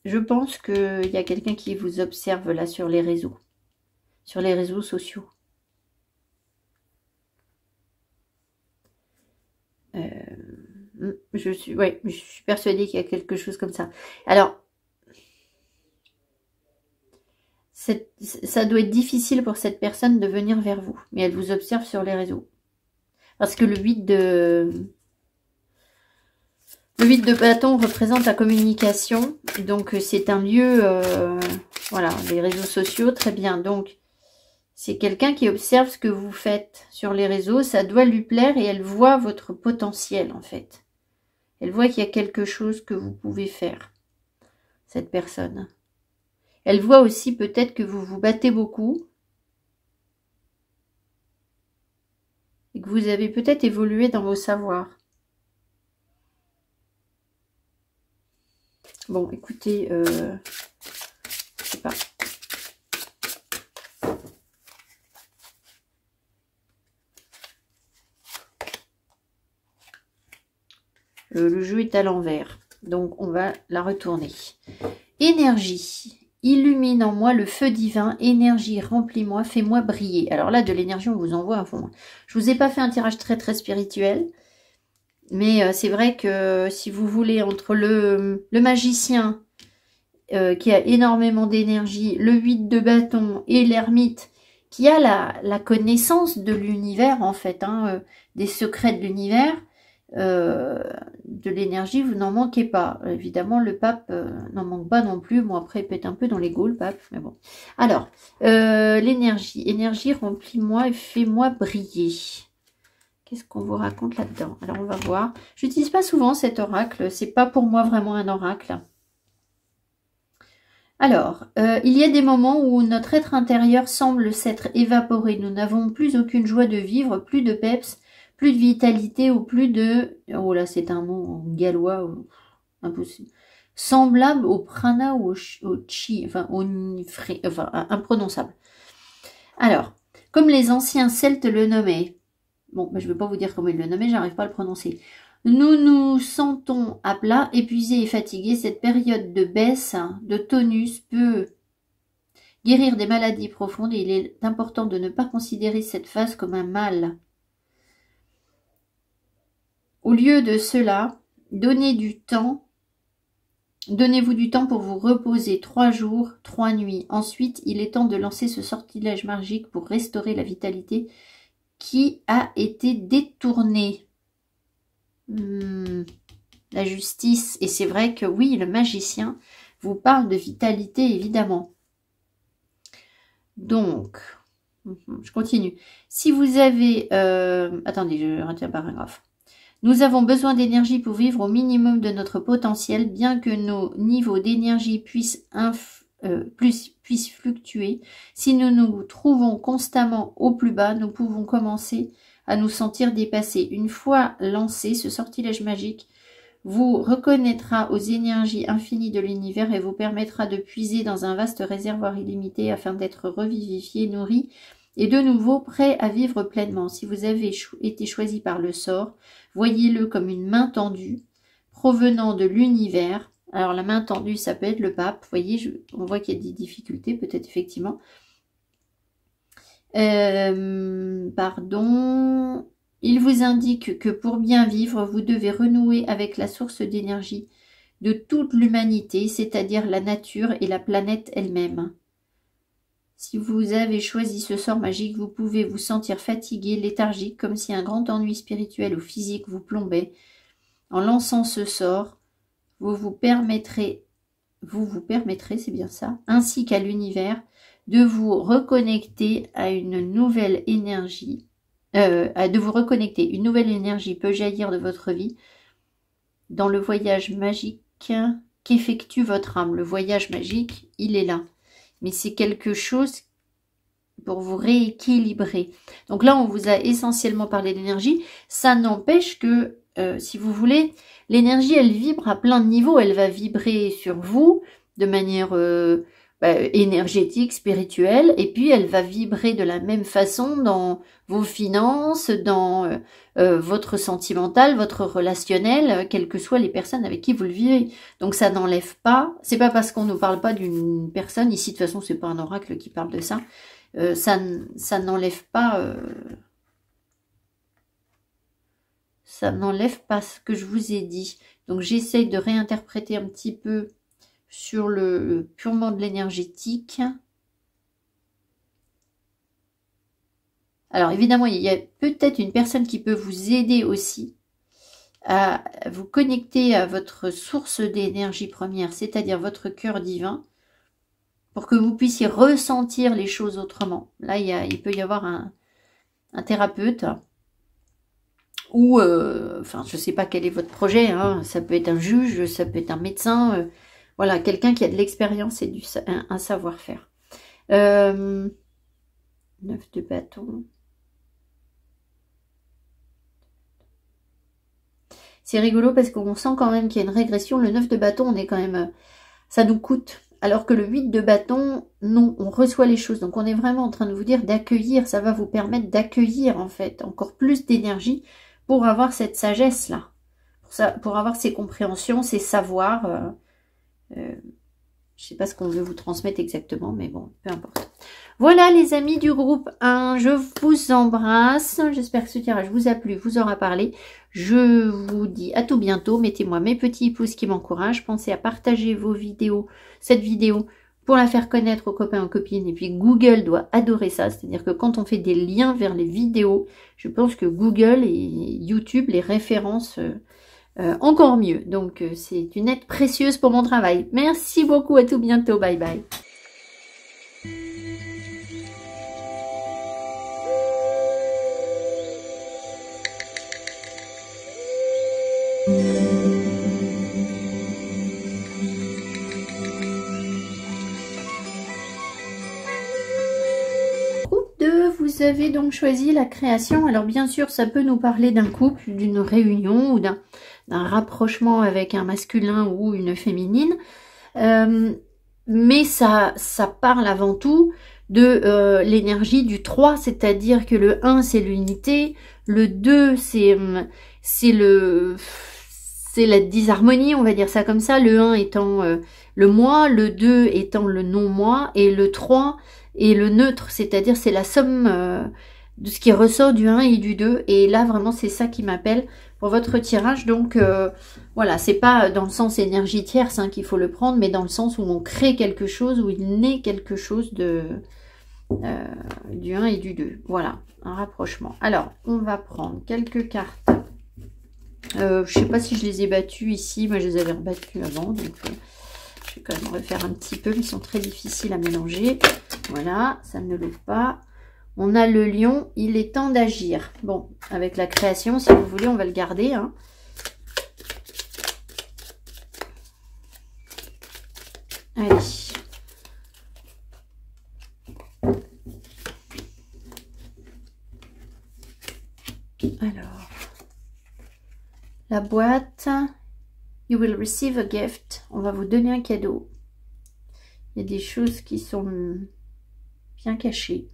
[SPEAKER 1] Je pense qu'il y a quelqu'un qui vous observe là sur les réseaux sociaux. Je suis persuadée qu'il y a quelque chose comme ça. Alors, ça doit être difficile pour cette personne de venir vers vous, mais elle vous observe sur les réseaux. Parce que le 8 de bâton représente la communication, donc c'est un lieu, voilà, les réseaux sociaux, très bien. Donc, c'est quelqu'un qui observe ce que vous faites sur les réseaux, ça doit lui plaire et elle voit votre potentiel en fait. Elle voit qu'il y a quelque chose que vous pouvez faire, cette personne. Elle voit aussi peut-être que vous vous battez beaucoup et que vous avez peut-être évolué dans vos savoirs. Bon, écoutez, je sais pas. Le jeu est à l'envers, donc on va la retourner. Énergie. Illumine en moi le feu divin, énergie, remplis-moi, fais-moi briller. Alors là, de l'énergie, on vous envoie à fond. Je vous ai pas fait un tirage très très spirituel, mais c'est vrai que si vous voulez, entre le magicien qui a énormément d'énergie, le 8 de bâton et l'ermite qui a la connaissance de l'univers en fait, hein, des secrets de l'univers, de l'énergie, vous n'en manquez pas. Évidemment, le pape n'en manque pas non plus. Bon, après, il pète un peu dans l'ego, le pape, mais bon. Alors, l'énergie. Énergie, remplis-moi et fais-moi briller. Qu'est-ce qu'on vous raconte là-dedans? Alors, on va voir. Je n'utilise pas souvent cet oracle. C'est pas pour moi vraiment un oracle. Alors, il y a des moments où notre être intérieur semble s'être évaporé. Nous n'avons plus aucune joie de vivre, plus de peps, plus de vitalité ou plus de... Oh là, c'est un mot en gallois, impossible. Semblable au prana ou au chi, enfin, imprononçable. Alors, comme les anciens Celtes le nommaient, bon, je ne vais pas vous dire comment ils le nommaient, j'arrive pas à le prononcer. Nous nous sentons à plat, épuisés et fatigués. Cette période de baisse de tonus peut guérir des maladies profondes et il est important de ne pas considérer cette phase comme un mal. Au lieu de cela, donnez-vous du temps pour vous reposer 3 jours, 3 nuits. Ensuite, il est temps de lancer ce sortilège magique pour restaurer la vitalité qui a été détournée. La justice. Et c'est vrai que oui, le magicien vous parle de vitalité, évidemment. Donc, je continue. Si vous avez... attendez, je retiens un paragraphe. Nous avons besoin d'énergie pour vivre au minimum de notre potentiel, bien que nos niveaux d'énergie puissent fluctuer. Si nous nous trouvons constamment au plus bas, nous pouvons commencer à nous sentir dépassés. Une fois lancé, ce sortilège magique vous reconnaîtra aux énergies infinies de l'univers et vous permettra de puiser dans un vaste réservoir illimité afin d'être revivifié, nourri est de nouveau prêt à vivre pleinement. Si vous avez été choisi par le sort, voyez-le comme une main tendue provenant de l'univers. Alors la main tendue, ça peut être le pape. Vous voyez, on voit qu'il y a des difficultés, peut-être effectivement. Pardon. Il vous indique que pour bien vivre, vous devez renouer avec la source d'énergie de toute l'humanité, c'est-à-dire la nature et la planète elle-même. Si vous avez choisi ce sort magique, vous pouvez vous sentir fatigué, léthargique, comme si un grand ennui spirituel ou physique vous plombait. En lançant ce sort, vous vous permettrez, c'est bien ça, ainsi qu'à l'univers, de vous reconnecter à une nouvelle énergie. De vous reconnecter. Une nouvelle énergie peut jaillir de votre vie dans le voyage magique qu'effectue votre âme. Le voyage magique, il est là. Mais c'est quelque chose pour vous rééquilibrer. Donc là, on vous a essentiellement parlé d'énergie. Ça n'empêche que, si vous voulez, l'énergie, elle vibre à plein de niveaux. Elle va vibrer sur vous de manière énergétique, spirituelle, et puis elle va vibrer de la même façon dans vos finances, dans votre sentimental, votre relationnel, quelles que soient les personnes avec qui vous le vivez. Donc ça n'enlève pas, c'est pas parce qu'on ne parle pas d'une personne, ici de toute façon c'est pas un oracle qui parle de ça, ça n'enlève pas ce que je vous ai dit. Donc j'essaye de réinterpréter un petit peu sur le purement de l'énergétique. Alors évidemment, il y a peut-être une personne qui peut vous aider aussi à vous connecter à votre source d'énergie première, c'est-à-dire votre cœur divin, pour que vous puissiez ressentir les choses autrement. Là, il peut y avoir un thérapeute, ou, enfin, je ne sais pas quel est votre projet, hein, ça peut être un juge, ça peut être un médecin, voilà, quelqu'un qui a de l'expérience et un savoir-faire. 9 de bâton. C'est rigolo parce qu'on sent quand même qu'il y a une régression. Le 9 de bâton, on est quand même, ça nous coûte. Alors que le 8 de bâton, non, on reçoit les choses. Donc on est vraiment en train de vous dire d'accueillir. Ça va vous permettre d'accueillir en fait encore plus d'énergie pour avoir cette sagesse-là. Pour avoir ces compréhensions, ces savoirs. Je ne sais pas ce qu'on veut vous transmettre exactement, mais bon, peu importe. Voilà les amis du groupe 1, je vous embrasse. J'espère que ce tirage vous a plu, vous aura parlé. Je vous dis à tout bientôt. Mettez-moi mes petits pouces qui m'encouragent. Pensez à partager vos vidéos, cette vidéo, pour la faire connaître aux copains, aux copines. Et puis Google doit adorer ça. C'est-à-dire que quand on fait des liens vers les vidéos, je pense que Google et YouTube les référencent encore mieux. Donc c'est une aide précieuse pour mon travail. Merci beaucoup, à tout bientôt. Bye bye. Vous avez donc choisi la création. Alors bien sûr, ça peut nous parler d'un couple, d'une réunion ou d'un rapprochement avec un masculin ou une féminine. Mais ça parle avant tout de l'énergie du 3, c'est-à-dire que le 1 c'est l'unité, le 2 c'est la disharmonie, on va dire ça comme ça, le 1 étant le moi, le 2 étant le non-moi, et le 3 est le neutre, c'est-à-dire c'est la somme de ce qui ressort du 1 et du 2, et là vraiment c'est ça qui m'appelle pour votre tirage. Donc voilà, c'est pas dans le sens énergie tierce hein, qu'il faut le prendre, mais dans le sens où on crée quelque chose, où il naît quelque chose de du 1 et du 2. Voilà, un rapprochement. Alors, on va prendre quelques cartes. Je sais pas si je les ai battues ici, moi je les avais rebattues avant, donc je vais quand même refaire un petit peu, ils sont très difficiles à mélanger. Voilà, ça ne l'ouvre pas. On a le lion, il est temps d'agir. Bon, avec la création, si vous voulez, on va le garder. Hein. Allez. Alors, la boîte, you will receive a gift. On va vous donner un cadeau. Il y a des choses qui sont bien cachées.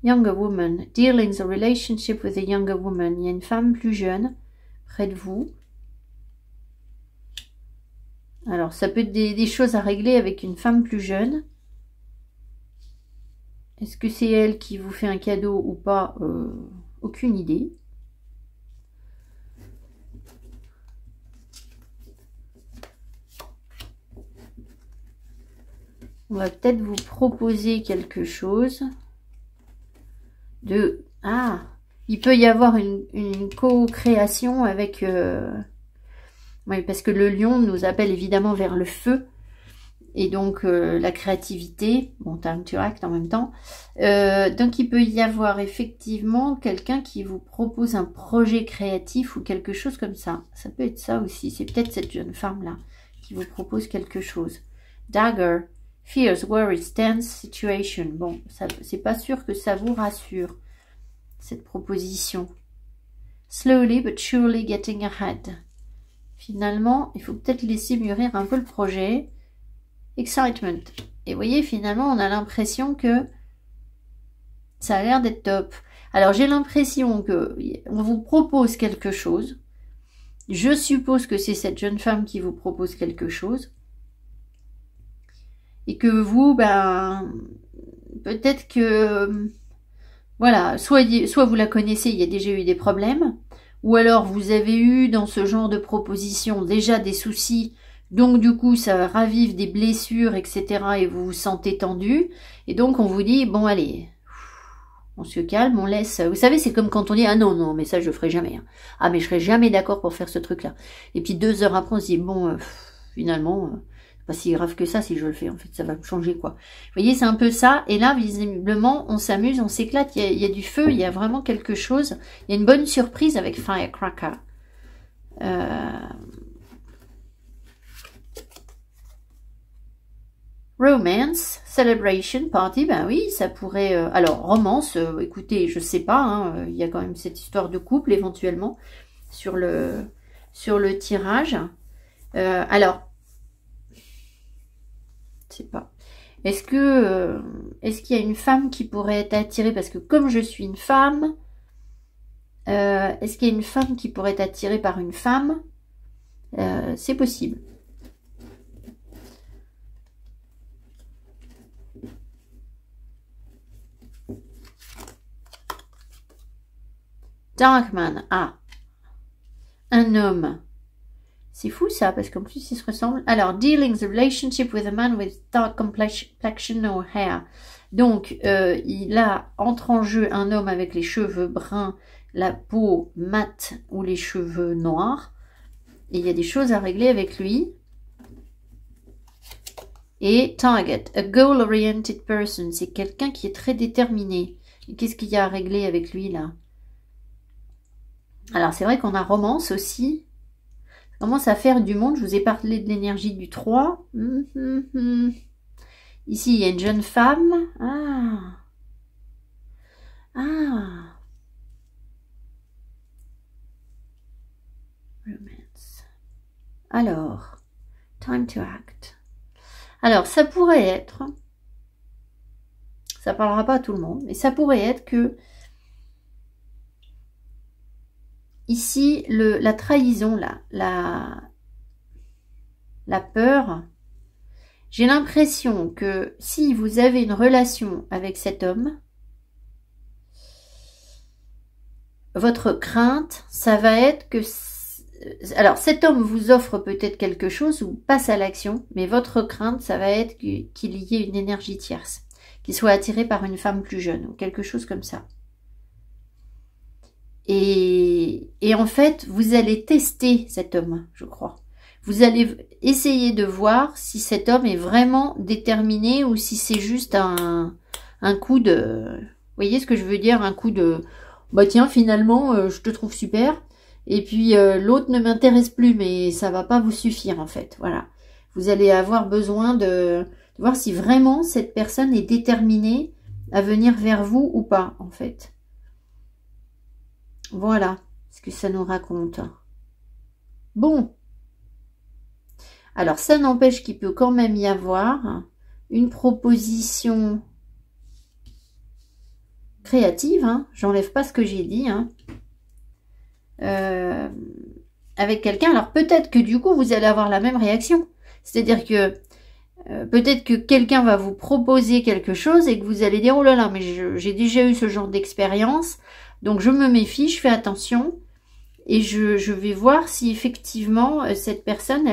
[SPEAKER 1] Younger woman. Dealing the relationship with a younger woman. Il y a une femme plus jeune près de vous. Alors, ça peut être des choses à régler avec une femme plus jeune. Est-ce que c'est elle qui vous fait un cadeau ou pas? Aucune idée. On va peut-être vous proposer quelque chose de... Ah, il peut y avoir une co-création avec... Oui, parce que le lion nous appelle évidemment vers le feu. Et donc, la créativité, bon, time to act en même temps. Donc, il peut y avoir effectivement quelqu'un qui vous propose un projet créatif ou quelque chose comme ça. Ça peut être ça aussi. C'est peut-être cette jeune femme-là qui vous propose quelque chose. Dagger, fears, worries, tense situation. Bon, c'est pas sûr que ça vous rassure, cette proposition. Slowly but surely getting ahead. Finalement, il faut peut-être laisser mûrir un peu le projet. Excitement. Et vous voyez, finalement, on a l'impression que ça a l'air d'être top. Alors, j'ai l'impression que on vous propose quelque chose. Je suppose que c'est cette jeune femme qui vous propose quelque chose. Et que vous, ben, peut-être que, voilà, soit vous la connaissez, il y a déjà eu des problèmes, ou alors vous avez eu dans ce genre de proposition déjà des soucis. Donc, du coup, ça ravive des blessures, etc. et vous vous sentez tendu. Et donc, on vous dit, bon, allez, on se calme, on laisse... Vous savez, c'est comme quand on dit, ah non, non, mais ça, je le ferai jamais. Hein. Ah, mais je serai jamais d'accord pour faire ce truc-là. Et puis, 2 heures après, on se dit, bon, finalement, c'est pas si grave que ça si je le fais. En fait, ça va me changer, quoi. Vous voyez, c'est un peu ça. Et là, visiblement, on s'amuse, on s'éclate. Il y a du feu, il y a vraiment quelque chose. Il y a une bonne surprise avec Firecracker. Romance, celebration, party, ben oui, ça pourrait... alors, romance, écoutez, je sais pas, hein, il y a quand même cette histoire de couple, éventuellement, sur le tirage. Alors, je sais pas. Est-ce qu'il y a une femme qui pourrait être attirée, parce que comme je suis une femme, est-ce qu'il y a une femme qui pourrait être attirée par une femme? C'est possible. Darkman, ah, un homme. C'est fou ça, parce qu'en plus ils se ressemblent. Alors, dealing the relationship with a man with dark complexion or hair. Donc, il entre en jeu un homme avec les cheveux bruns, la peau mate ou les cheveux noirs. Et il y a des choses à régler avec lui. Et target, a goal-oriented person. C'est quelqu'un qui est très déterminé. Qu'est-ce qu'il y a à régler avec lui là? Alors, c'est vrai qu'on a romance aussi. Ça commence à faire du monde. Je vous ai parlé de l'énergie du 3. Ici, il y a une jeune femme. Ah. Ah. Romance. Alors, time to act. Alors, ça pourrait être... Ça parlera pas à tout le monde, mais ça pourrait être que... Ici, la trahison, la peur, j'ai l'impression que si vous avez une relation avec cet homme, votre crainte, ça va être que... Alors, cet homme vous offre peut-être quelque chose ou passe à l'action, mais votre crainte, ça va être qu'il y ait une énergie tierce, qu'il soit attiré par une femme plus jeune ou quelque chose comme ça. Et en fait, vous allez tester cet homme, je crois. Vous allez essayer de voir si cet homme est vraiment déterminé ou si c'est juste un coup de... Vous voyez ce que je veux dire? Un coup de... Bah tiens, finalement, je te trouve super. Et puis, l'autre ne m'intéresse plus, mais ça va pas vous suffire, en fait. Voilà. Vous allez avoir besoin de voir si vraiment cette personne est déterminée à venir vers vous ou pas, en fait. Voilà ce que ça nous raconte. Bon. Alors, ça n'empêche qu'il peut quand même y avoir une proposition créative, hein, j'enlève pas ce que j'ai dit, hein, avec quelqu'un. Alors peut-être que du coup, vous allez avoir la même réaction. C'est-à-dire que peut-être que quelqu'un va vous proposer quelque chose et que vous allez dire, oh là là, mais j'ai déjà eu ce genre d'expérience, donc je me méfie, je fais attention, et je vais voir si effectivement cette personne,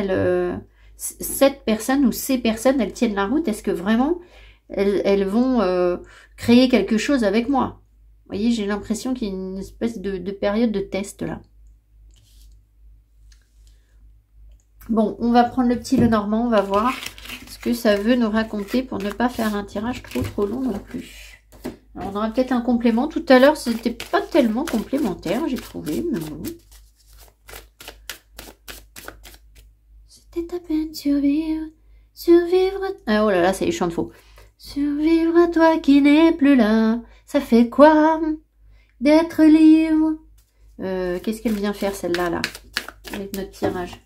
[SPEAKER 1] cette personne ou ces personnes, elles tiennent la route. Est-ce que vraiment elles vont créer quelque chose avec moi? Vous voyez, j'ai l'impression qu'il y a une espèce de période de test là. Bon, on va prendre le petit Lenormand, on va voir ce que ça veut nous raconter pour ne pas faire un tirage trop long non plus. Alors, on aura peut-être un complément. Tout à l'heure, c'était pas tellement complémentaire, j'ai trouvé, mais bon. C'était à peine survivre. Ah, oh là là, c'est les chants de faux. Survivre à toi qui n'es plus là, ça fait quoi d'être libre? Qu'est-ce qu'elle vient faire celle-là, là, avec notre tirage?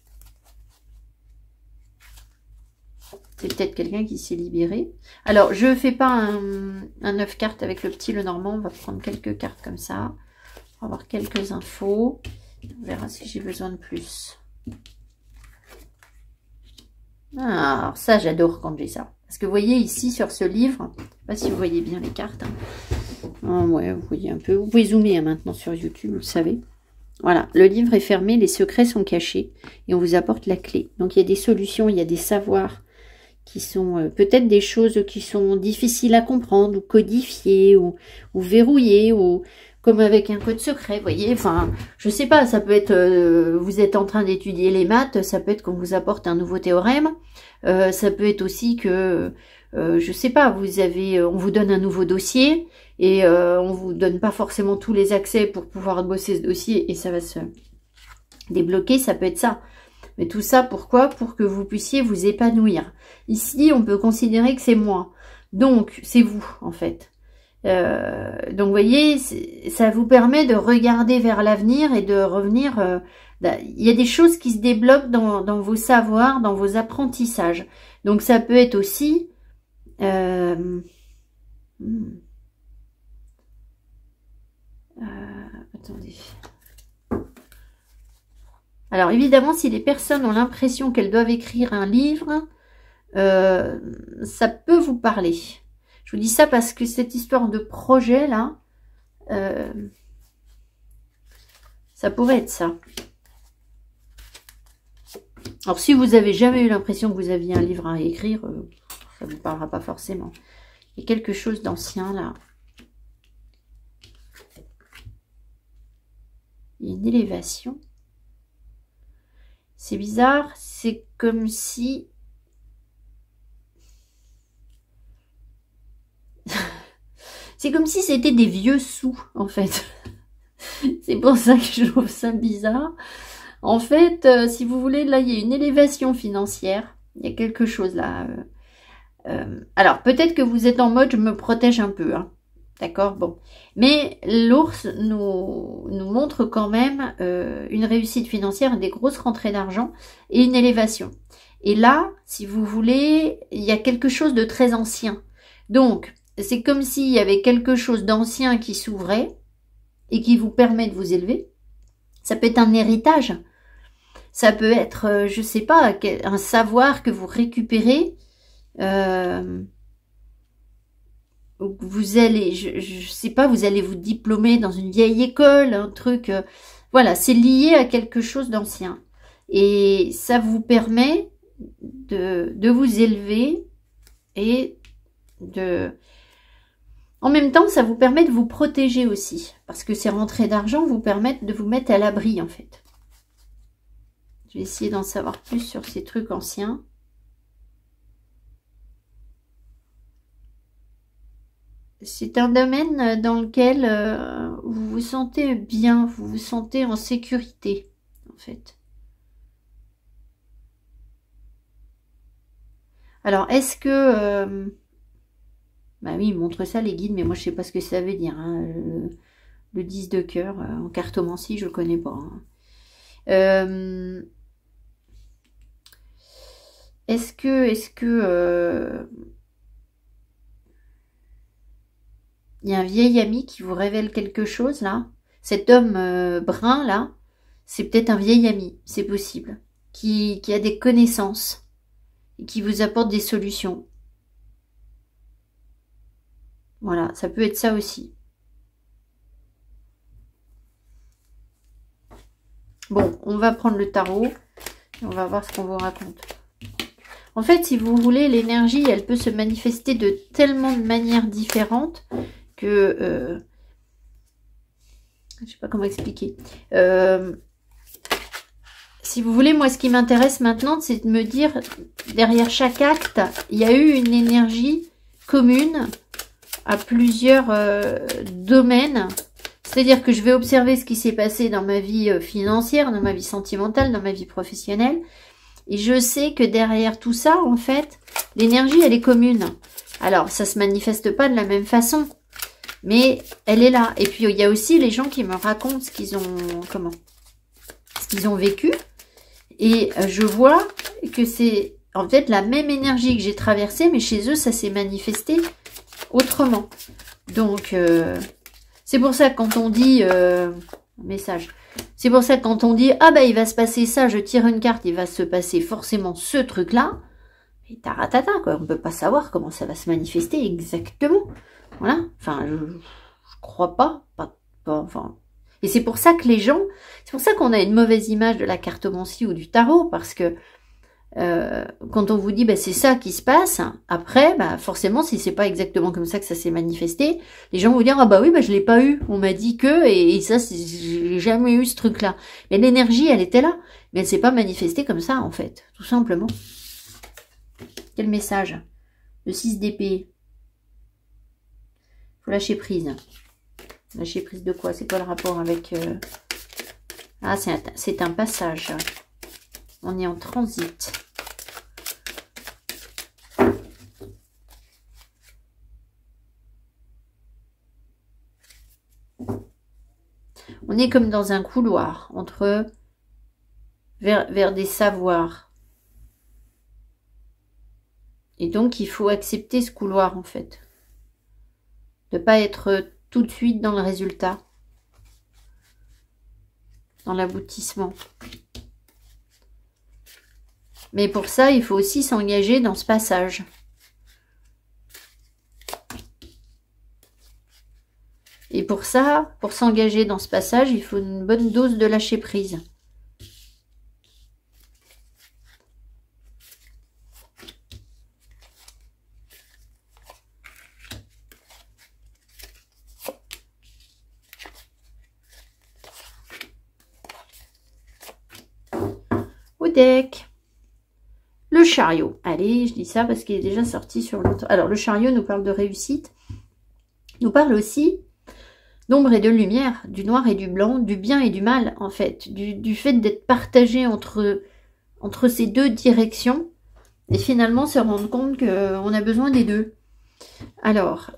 [SPEAKER 1] C'est peut-être quelqu'un qui s'est libéré. Alors, je ne fais pas un 9 cartes avec le petit Lenormand. On va prendre quelques cartes comme ça. On va avoir quelques infos. On verra si j'ai besoin de plus. Ah, alors ça, j'adore quand j'ai ça. Parce que vous voyez ici, sur ce livre, je ne sais pas si vous voyez bien les cartes. Hein. Ah, ouais, vous voyez un peu. Vous pouvez zoomer hein, maintenant sur YouTube, vous le savez. Voilà, le livre est fermé, les secrets sont cachés. Et on vous apporte la clé. Donc, il y a des solutions, il y a des savoirs qui sont peut-être des choses qui sont difficiles à comprendre ou codifiées ou verrouillées ou comme avec un code secret, vous voyez, enfin, je sais pas, ça peut être, vous êtes en train d'étudier les maths, ça peut être qu'on vous apporte un nouveau théorème, ça peut être aussi que, je sais pas, on vous donne un nouveau dossier et on vous donne pas forcément tous les accès pour pouvoir bosser ce dossier et ça va se débloquer, ça peut être ça. Mais tout ça, pourquoi? Pour que vous puissiez vous épanouir. Ici, on peut considérer que c'est moi. Donc, c'est vous, en fait. Donc, vous voyez, ça vous permet de regarder vers l'avenir et de revenir... il y a des choses qui se débloquent dans vos savoirs, dans vos apprentissages. Donc, ça peut être aussi... attendez... Alors, évidemment, si les personnes ont l'impression qu'elles doivent écrire un livre, ça peut vous parler. Je vous dis ça parce que cette histoire de projet, là, ça pourrait être ça. Alors, si vous avez jamais eu l'impression que vous aviez un livre à écrire, ça ne vous parlera pas forcément. Il y a quelque chose d'ancien, là. Il y a une élévation. C'est bizarre, c'est comme si... c'est comme si c'était des vieux sous, en fait. C'est pour ça que je trouve ça bizarre. En fait, si vous voulez, là, il y a une élévation financière. Il y a quelque chose là. Alors, peut-être que vous êtes en mode, je me protège un peu, hein. D'accord, bon. Mais l'ours nous montre quand même une réussite financière, des grosses rentrées d'argent et une élévation. Et là, si vous voulez, il y a quelque chose de très ancien. Donc, c'est comme s'il y avait quelque chose d'ancien qui s'ouvrait et qui vous permet de vous élever. Ça peut être un héritage. Ça peut être, je sais pas, un savoir que vous récupérez. Vous allez, je sais pas, vous allez vous diplômer dans une vieille école, un truc, voilà, c'est lié à quelque chose d'ancien. Et ça vous permet de vous élever et en même temps, ça vous permet de vous protéger aussi. Parce que ces rentrées d'argent vous permettent de vous mettre à l'abri, en fait. Je vais essayer d'en savoir plus sur ces trucs anciens. C'est un domaine dans lequel vous vous sentez bien, vous vous sentez en sécurité, en fait. Alors, est-ce que... bah oui, il montre ça, les guides, mais moi, je sais pas ce que ça veut dire. Hein. Le 10 de cœur, en cartomancie, je le connais pas. Hein. Est-ce que... il y a un vieil ami qui vous révèle quelque chose, là. Cet homme brun, là, c'est peut-être un vieil ami, c'est possible, qui a des connaissances et qui vous apporte des solutions. Voilà, ça peut être ça aussi. Bon, on va prendre le tarot et on va voir ce qu'on vous raconte. En fait, si vous voulez, l'énergie, elle peut se manifester de tellement de manières différentes que... je sais pas comment expliquer. Si vous voulez, moi, ce qui m'intéresse maintenant, c'est de me dire, derrière chaque acte, il y a eu une énergie commune à plusieurs domaines. C'est-à-dire que je vais observer ce qui s'est passé dans ma vie financière, dans ma vie sentimentale, dans ma vie professionnelle. Et je sais que derrière tout ça, en fait, l'énergie, elle est commune. Alors, ça se manifeste pas de la même façon, mais elle est là. Et puis, il y a aussi les gens qui me racontent ce qu'ils ont, ce qu'ils ont vécu. Et je vois que c'est, en fait, la même énergie que j'ai traversée, mais chez eux, ça s'est manifesté autrement. Donc, c'est pour ça que quand on dit... message. C'est pour ça que quand on dit « Ah bah il va se passer ça, je tire une carte, il va se passer forcément ce truc-là », et taratata, quoi. On ne peut pas savoir comment ça va se manifester exactement. Voilà. Enfin, je crois pas. Enfin... Et c'est pour ça que les gens... C'est pour ça qu'on a une mauvaise image de la cartomancie ou du tarot, parce que quand on vous dit bah, c'est ça qui se passe, après, bah, forcément, si c'est pas exactement comme ça que ça s'est manifesté, les gens vont dire ah bah oui, bah, je l'ai pas eu, on m'a dit que, et ça, j'ai jamais eu ce truc-là. Mais l'énergie, elle était là, mais elle s'est pas manifestée comme ça, en fait, tout simplement. Quel message? Le 6 d'épée. Faut lâcher prise. Lâcher prise de quoi? C'est quoi le rapport avec... Ah, c'est un passage. On est en transit. On est comme dans un couloir entre vers des savoirs. Et donc, il faut accepter ce couloir, en fait. De ne pas être tout de suite dans le résultat. Dans l'aboutissement. Mais pour ça, il faut aussi s'engager dans ce passage. Et pour ça, pour s'engager dans ce passage, il faut une bonne dose de lâcher prise. Au deck. Le chariot. Allez, je dis ça parce qu'il est déjà sorti sur l'autre. Alors, le chariot nous parle de réussite. Il nous parle aussi d'ombre et de lumière, du noir et du blanc, du bien et du mal, en fait. Du fait d'être partagé entre ces deux directions. Et finalement, se rendre compte qu'on a besoin des deux. Alors,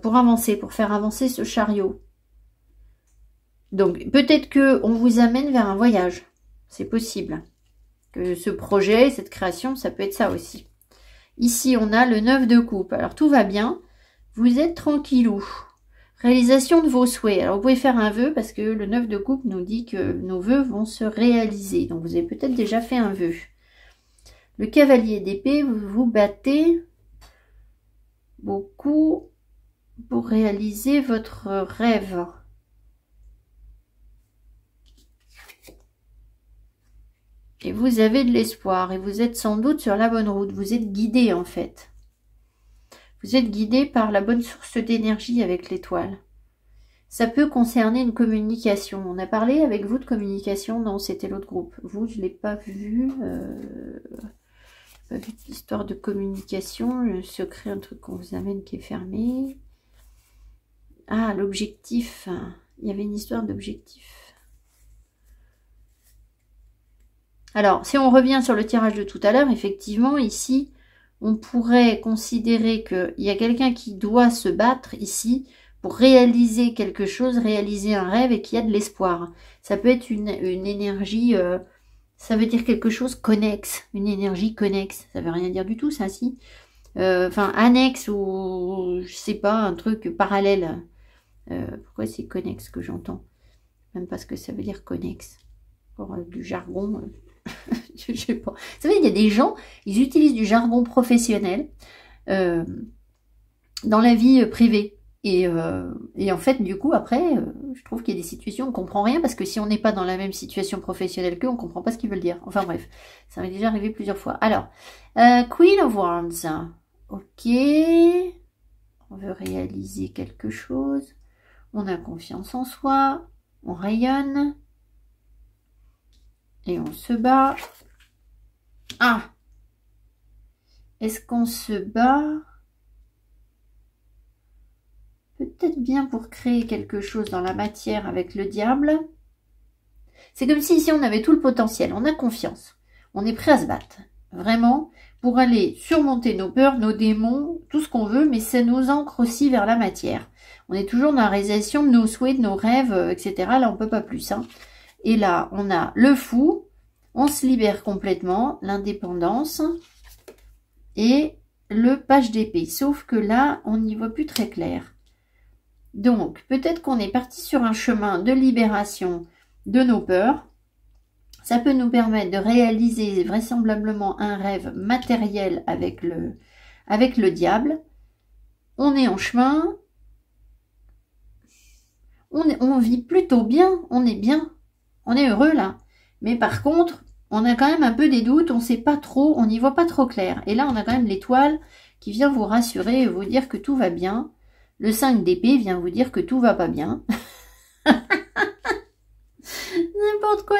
[SPEAKER 1] pour avancer, pour faire avancer ce chariot. Donc, peut-être qu'on vous amène vers un voyage. C'est possible. Que ce projet, cette création, ça peut être ça aussi. Ici, on a le 9 de coupe. Alors, tout va bien. Vous êtes tranquillou. Réalisation de vos souhaits. Alors, vous pouvez faire un vœu parce que le 9 de coupe nous dit que nos vœux vont se réaliser. Donc, vous avez peut-être déjà fait un vœu. Le cavalier d'épée, vous vous battez beaucoup pour réaliser votre rêve. Et vous avez de l'espoir et vous êtes sans doute sur la bonne route. Vous êtes guidé en fait. Vous êtes guidé par la bonne source d'énergie avec l'étoile. Ça peut concerner une communication. On a parlé avec vous de communication. Non, c'était l'autre groupe. Vous, je ne l'ai pas vu. Pas vu l'histoire de communication. Le secret, un truc qu'on vous amène qui est fermé. Ah, l'objectif. Il y avait une histoire d'objectif. Alors, si on revient sur le tirage de tout à l'heure, effectivement, ici, on pourrait considérer qu'il y a quelqu'un qui doit se battre ici pour réaliser quelque chose, réaliser un rêve et qu'il y a de l'espoir. Ça peut être une énergie, ça veut dire quelque chose connexe, une énergie connexe. Ça veut rien dire du tout, ça, si. Enfin, annexe ou, je sais pas, un truc parallèle. Pourquoi c'est connexe que j'entends? Même pas ce que ça veut dire connexe. Pour du jargon, je sais pas. Vous savez, il y a des gens, ils utilisent du jargon professionnel dans la vie privée. Et en fait, du coup, après, je trouve qu'il y a des situations où on comprend rien, parce que si on n'est pas dans la même situation professionnelle qu'eux, on comprend pas ce qu'ils veulent dire. Enfin bref, ça m'est déjà arrivé plusieurs fois. Alors, Queen of Wands. Ok. On veut réaliser quelque chose. On a confiance en soi. On rayonne. Et on se bat. Ah! Est-ce qu'on se bat? Peut-être bien pour créer quelque chose dans la matière avec le diable. C'est comme si ici on avait tout le potentiel. On a confiance. On est prêt à se battre. Vraiment. Pour aller surmonter nos peurs, nos démons, tout ce qu'on veut. Mais ça nous ancre aussi vers la matière. On est toujours dans la réalisation de nos souhaits, de nos rêves, etc. Là, on peut pas plus. Hein. Et là, on a le fou, on se libère complètement, l'indépendance et le page d'épée. Sauf que là, on n'y voit plus très clair. Donc, peut-être qu'on est parti sur un chemin de libération de nos peurs. Ça peut nous permettre de réaliser vraisemblablement un rêve matériel avec le diable. On est en chemin. On vit plutôt bien, on est bien. On est heureux là. Mais par contre, on a quand même un peu des doutes, on ne sait pas trop, on n'y voit pas trop clair. Et là, on a quand même l'étoile qui vient vous rassurer et vous dire que tout va bien. Le 5 d'épée vient vous dire que tout va pas bien. N'importe quoi.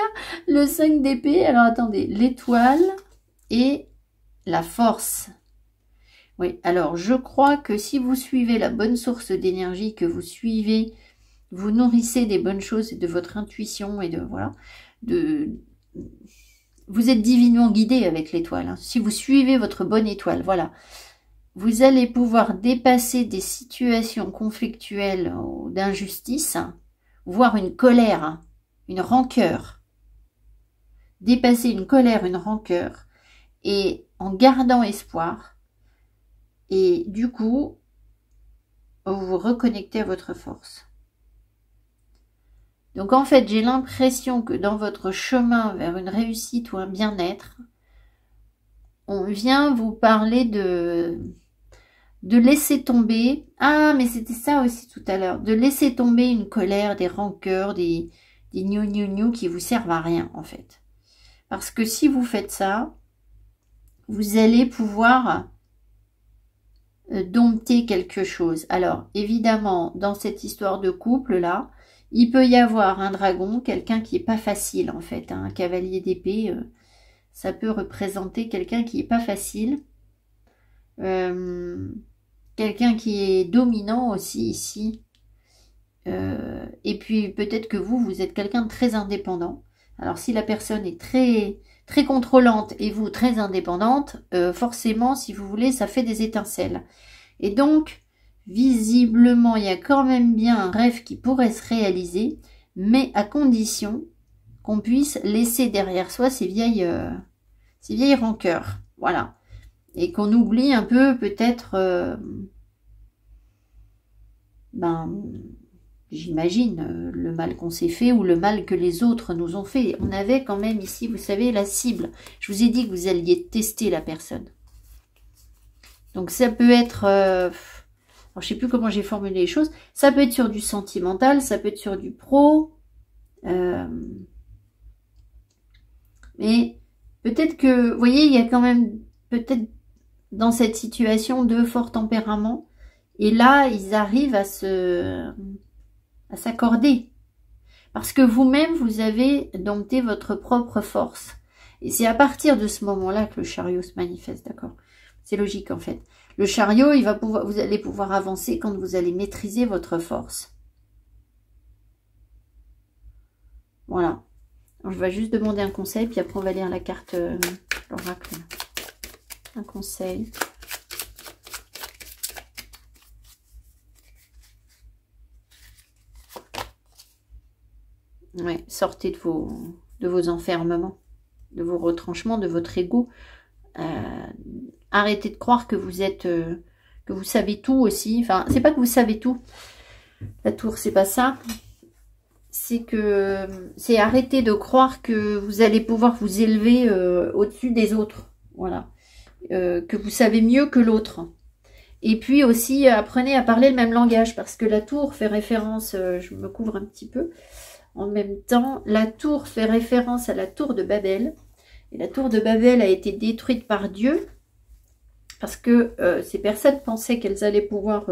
[SPEAKER 1] Le 5 d'épée, alors attendez, l'étoile et la force. Oui, alors je crois que si vous suivez la bonne source d'énergie, que vous suivez, vous nourrissez des bonnes choses et de votre intuition et de voilà, vous êtes divinement guidé avec l'étoile. Hein. Si vous suivez votre bonne étoile, voilà, vous allez pouvoir dépasser des situations conflictuelles ou d'injustice, voire une colère, une rancœur. Dépasser une colère, une rancœur, et en gardant espoir. Et du coup, vous vous reconnectez à votre force. Donc en fait, j'ai l'impression que dans votre chemin vers une réussite ou un bien-être, on vient vous parler de laisser tomber. Ah, mais c'était ça aussi tout à l'heure. De laisser tomber une colère, des rancœurs, des gnou qui vous servent à rien en fait. Parce que si vous faites ça, vous allez pouvoir dompter quelque chose. Alors évidemment, dans cette histoire de couple là, il peut y avoir un dragon, quelqu'un qui est pas facile en fait, hein, un cavalier d'épée, ça peut représenter quelqu'un qui est pas facile, quelqu'un qui est dominant aussi ici, et puis peut-être que vous êtes quelqu'un de très indépendant. Alors si la personne est très contrôlante et vous très indépendante, forcément si vous voulez ça fait des étincelles. Et donc visiblement, il y a quand même bien un rêve qui pourrait se réaliser, mais à condition qu'on puisse laisser derrière soi ces vieilles rancœurs. Voilà. Et qu'on oublie un peu peut-être, j'imagine, le mal qu'on s'est fait ou le mal que les autres nous ont fait. On avait quand même ici, vous savez, la cible. Je vous ai dit que vous alliez tester la personne. Donc ça peut être... alors, je sais plus comment j'ai formulé les choses. Ça peut être sur du sentimental, ça peut être sur du pro. Mais peut-être que, vous voyez, il y a quand même peut-être dans cette situation de fort tempérament. Et là, ils arrivent à s'accorder. Parce que vous-même, vous avez dompté votre propre force. Et c'est à partir de ce moment-là que le chariot se manifeste, d'accord? C'est logique en fait. Le chariot, vous allez pouvoir avancer quand vous allez maîtriser votre force. Voilà. Alors, je vais juste demander un conseil, puis après on va lire la carte l'oracle. Un conseil. Ouais, sortez de vos enfermements, de vos retranchements, de votre ego. Arrêtez de croire que vous êtes, que vous savez tout aussi. Enfin, c'est pas que vous savez tout. La tour, c'est pas ça. C'est que c'est arrêter de croire que vous allez pouvoir vous élever au-dessus des autres. Voilà. Que vous savez mieux que l'autre. Et puis aussi, apprenez à parler le même langage, parce que la tour fait référence, je me couvre un petit peu, en même temps, la tour fait référence à la tour de Babel. Et la tour de Babel a été détruite par Dieu, parce que ces personnes pensaient qu'elles allaient pouvoir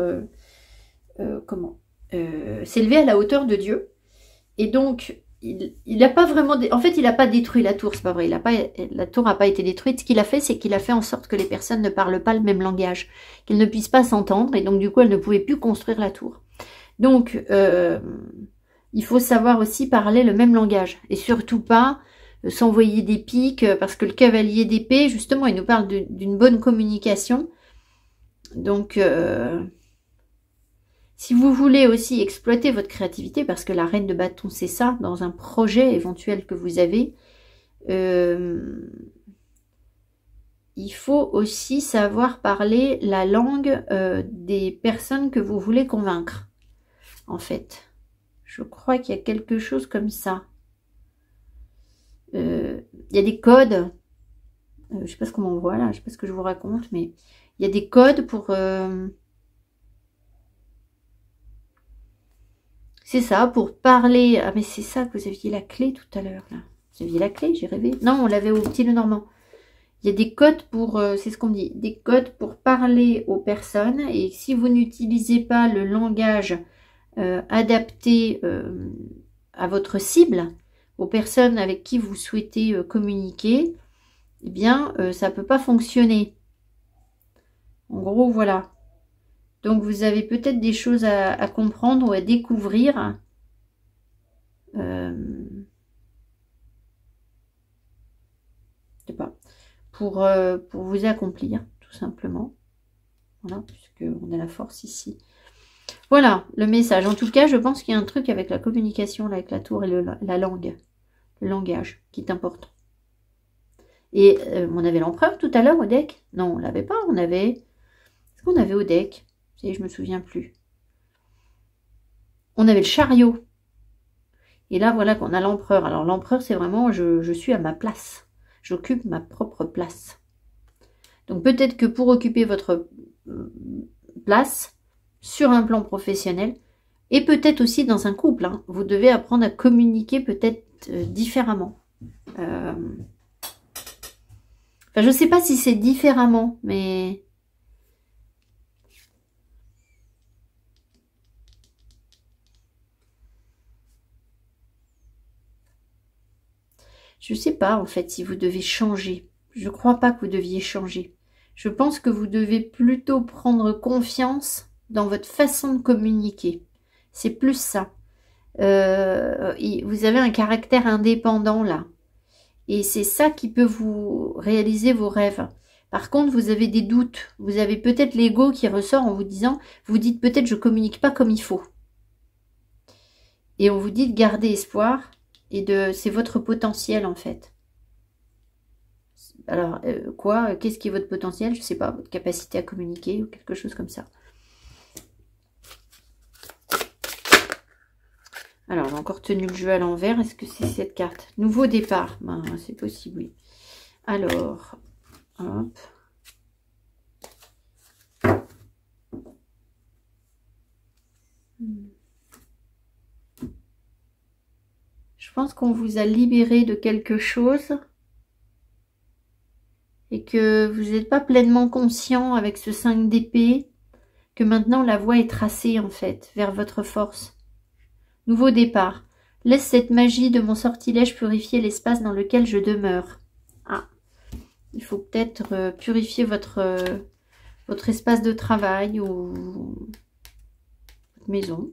[SPEAKER 1] s'élever à la hauteur de Dieu. Et donc, il n'a pas vraiment... En fait, il n'a pas détruit la tour, c'est pas vrai. La tour n'a pas été détruite. Ce qu'il a fait, c'est qu'il a fait en sorte que les personnes ne parlent pas le même langage, qu'elles ne puissent pas s'entendre, et donc du coup, elles ne pouvaient plus construire la tour. Donc, il faut savoir aussi parler le même langage, et surtout pas s'envoyer des piques, parce que le cavalier d'épée, justement, il nous parle d'une bonne communication. Donc... si vous voulez aussi exploiter votre créativité, parce que la reine de bâton, c'est ça, dans un projet éventuel que vous avez, il faut aussi savoir parler la langue des personnes que vous voulez convaincre, en fait. Je crois qu'il y a quelque chose comme ça. Il y a des codes, je ne sais pas ce qu'on voit là, je ne sais pas ce que je vous raconte, mais il y a des codes pour... c'est ça, pour parler... Ah, mais c'est ça que vous aviez la clé tout à l'heure, là. Vous aviez la clé, j'ai rêvé. Non, on l'avait au petit Lenormand. Il y a des codes pour... c'est ce qu'on me dit. Des codes pour parler aux personnes. Et si vous n'utilisez pas le langage adapté à votre cible, aux personnes avec qui vous souhaitez communiquer, eh bien, ça ne peut pas fonctionner. En gros, voilà. Donc, vous avez peut-être des choses à comprendre ou à découvrir. Je sais pas. Pour vous accomplir, tout simplement. Voilà, puisqu'on a la force ici. Voilà, le message. En tout cas, je pense qu'il y a un truc avec la communication, là, avec la tour et la langue. Le langage, qui est important. Et on avait l'empereur tout à l'heure au deck? Non, on l'avait pas. On avait... Est-ce qu'on avait au deck? Je me souviens plus. On avait le chariot. Et là, voilà qu'on a l'empereur. Alors, l'empereur, c'est vraiment, je suis à ma place. J'occupe ma propre place. Donc, peut-être que pour occuper votre place, sur un plan professionnel, et peut-être aussi dans un couple, hein, vous devez apprendre à communiquer peut-être différemment. Enfin, je ne sais pas si c'est différemment, mais... Je ne sais pas, en fait, si vous devez changer. Je ne crois pas que vous deviez changer. Je pense que vous devez plutôt prendre confiance dans votre façon de communiquer. C'est plus ça. Vous avez un caractère indépendant, là. Et c'est ça qui peut vous réaliser vos rêves. Par contre, vous avez des doutes. Vous avez peut-être l'ego qui ressort en vous disant, vous dites peut-être je communique pas comme il faut. Et on vous dit de garder espoir. Et c'est votre potentiel, en fait. Alors, qu'est-ce qui est votre potentiel? Je ne sais pas, votre capacité à communiquer ou quelque chose comme ça. Alors, on a encore tenu le jeu à l'envers. Est-ce que c'est cette carte? Nouveau départ. Ben, c'est possible, oui. Alors, hop. Je pense qu'on vous a libéré de quelque chose et que vous n'êtes pas pleinement conscient avec ce 5 d'épée, que maintenant la voie est tracée en fait vers votre force. Nouveau départ. Laisse cette magie de mon sortilège purifier l'espace dans lequel je demeure. Ah, il faut peut-être purifier votre espace de travail ou votre maison.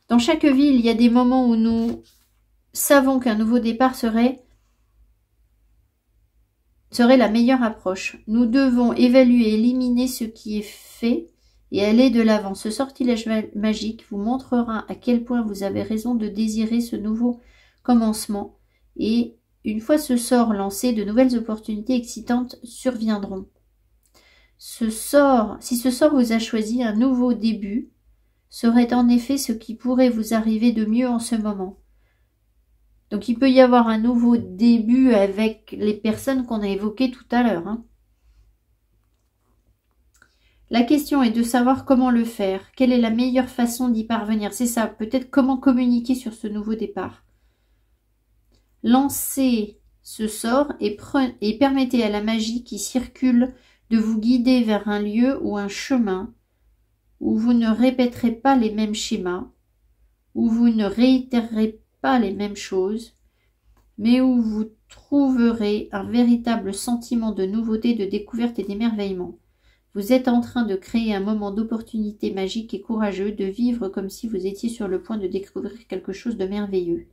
[SPEAKER 1] Dans chaque vie, il y a des moments où nous savons qu'un nouveau départ serait la meilleure approche. Nous devons évaluer, éliminer ce qui est fait et aller de l'avant. Ce sortilège magique vous montrera à quel point vous avez raison de désirer ce nouveau commencement. Et une fois ce sort lancé, de nouvelles opportunités excitantes surviendront. Si ce sort vous a choisi un nouveau début, serait en effet ce qui pourrait vous arriver de mieux en ce moment. Donc il peut y avoir un nouveau début avec les personnes qu'on a évoquées tout à l'heure. Hein. La question est de savoir comment le faire. Quelle est la meilleure façon d'y parvenir? C'est ça, peut-être comment communiquer sur ce nouveau départ. Lancez ce sort et permettez à la magie qui circule de vous guider vers un lieu ou un chemin où vous ne répéterez pas les mêmes schémas, où vous ne réitérerez pas les mêmes choses, mais où vous trouverez un véritable sentiment de nouveauté, de découverte et d'émerveillement. Vous êtes en train de créer un moment d'opportunité magique et courageux, de vivre comme si vous étiez sur le point de découvrir quelque chose de merveilleux.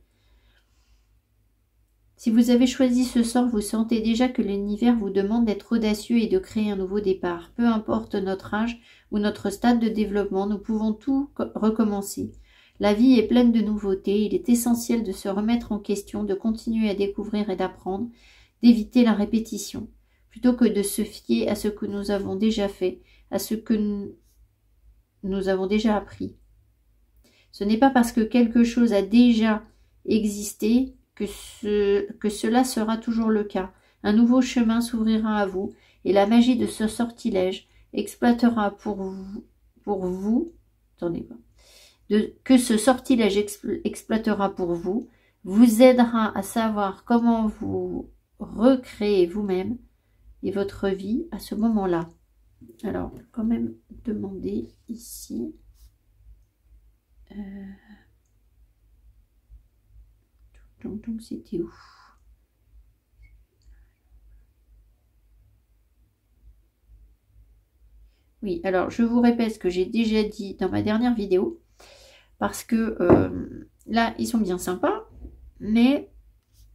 [SPEAKER 1] Si vous avez choisi ce sort, vous sentez déjà que l'univers vous demande d'être audacieux et de créer un nouveau départ. Peu importe notre âge ou notre stade de développement, nous pouvons tout recommencer. La vie est pleine de nouveautés, il est essentiel de se remettre en question, de continuer à découvrir et d'apprendre, d'éviter la répétition, plutôt que de se fier à ce que nous avons déjà fait, à ce que nous avons déjà appris. Ce n'est pas parce que quelque chose a déjà existé que cela sera toujours le cas. Un nouveau chemin s'ouvrira à vous et la magie de ce sortilège exploitera pour vous que ce sortilège exploitera pour vous, vous aidera à savoir comment vous recréer vous-même et votre vie à ce moment-là. Alors, quand même demander ici. Donc c'était où? Oui, alors je vous répète ce que j'ai déjà dit dans ma dernière vidéo, parce que là, ils sont bien sympas, mais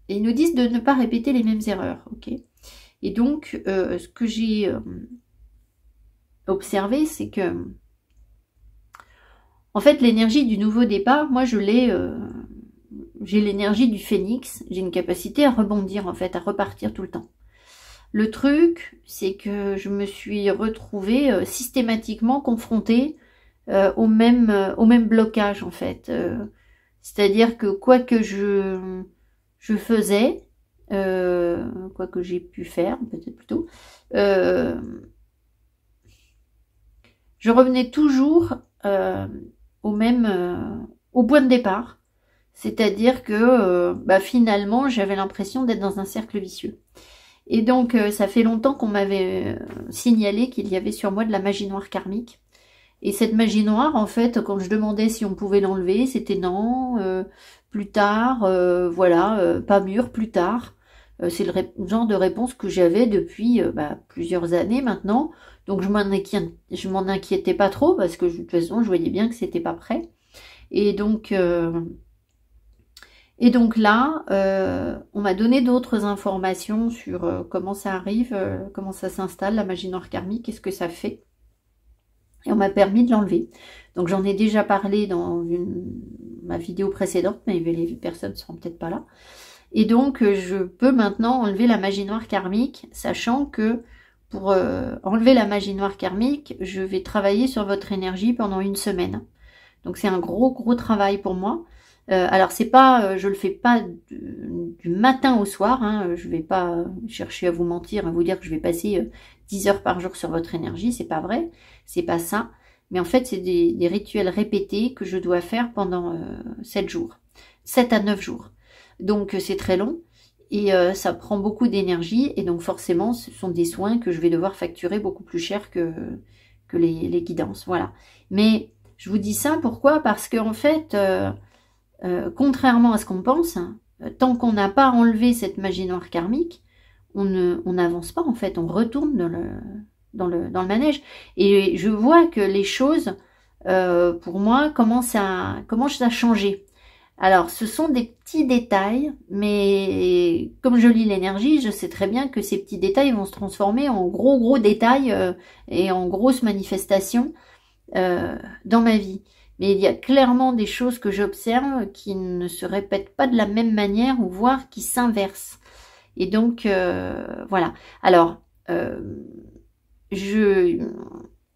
[SPEAKER 1] ils nous disent de ne pas répéter les mêmes erreurs, ok? Et donc, ce que j'ai observé, c'est que, en fait, l'énergie du nouveau départ, moi, je l'ai... j'ai l'énergie du phénix, j'ai une capacité à rebondir, en fait, à repartir tout le temps. Le truc, c'est que je me suis retrouvée systématiquement confrontée au même blocage, en fait. C'est-à-dire que quoi que je faisais, quoi que j'ai pu faire, peut-être plutôt, je revenais toujours au point de départ. C'est-à-dire que finalement, j'avais l'impression d'être dans un cercle vicieux. Et donc, ça fait longtemps qu'on m'avait signalé qu'il y avait sur moi de la magie noire karmique. Et cette magie noire, en fait, quand je demandais si on pouvait l'enlever, c'était non, plus tard, voilà, pas mûr, plus tard. C'est le genre de réponse que j'avais depuis plusieurs années maintenant. Donc, je m'en inquiétais pas trop parce que de toute façon, je voyais bien que c'était pas prêt. Et donc là, on m'a donné d'autres informations sur comment ça arrive, comment ça s'installe, la magie noire karmique, qu'est-ce que ça fait. Et on m'a permis de l'enlever. Donc j'en ai déjà parlé dans ma vidéo précédente, mais les personnes ne seront peut-être pas là. Et donc je peux maintenant enlever la magie noire karmique, sachant que pour enlever la magie noire karmique, je vais travailler sur votre énergie pendant 1 semaine. Donc c'est un gros travail pour moi. Alors c'est pas, je le fais pas du matin au soir, hein, je vais pas chercher à vous mentir, à vous dire que je vais passer 10 heures par jour sur votre énergie, c'est pas vrai, c'est pas ça. Mais en fait c'est des rituels répétés que je dois faire pendant 7 jours, 7 à 9 jours. Donc c'est très long et ça prend beaucoup d'énergie et donc forcément ce sont des soins que je vais devoir facturer beaucoup plus cher que les guidances, voilà. Mais je vous dis ça pourquoi? Parce que en fait contrairement à ce qu'on pense, tant qu'on n'a pas enlevé cette magie noire karmique, on n'avance pas en fait, on retourne dans le manège. Et je vois que les choses, pour moi, commencent à changer. Alors, ce sont des petits détails, mais comme je lis l'énergie, je sais très bien que ces petits détails vont se transformer en gros détails et en grosses manifestations dans ma vie. Mais il y a clairement des choses que j'observe qui ne se répètent pas de la même manière, ou voire qui s'inversent. Et donc, voilà. Alors,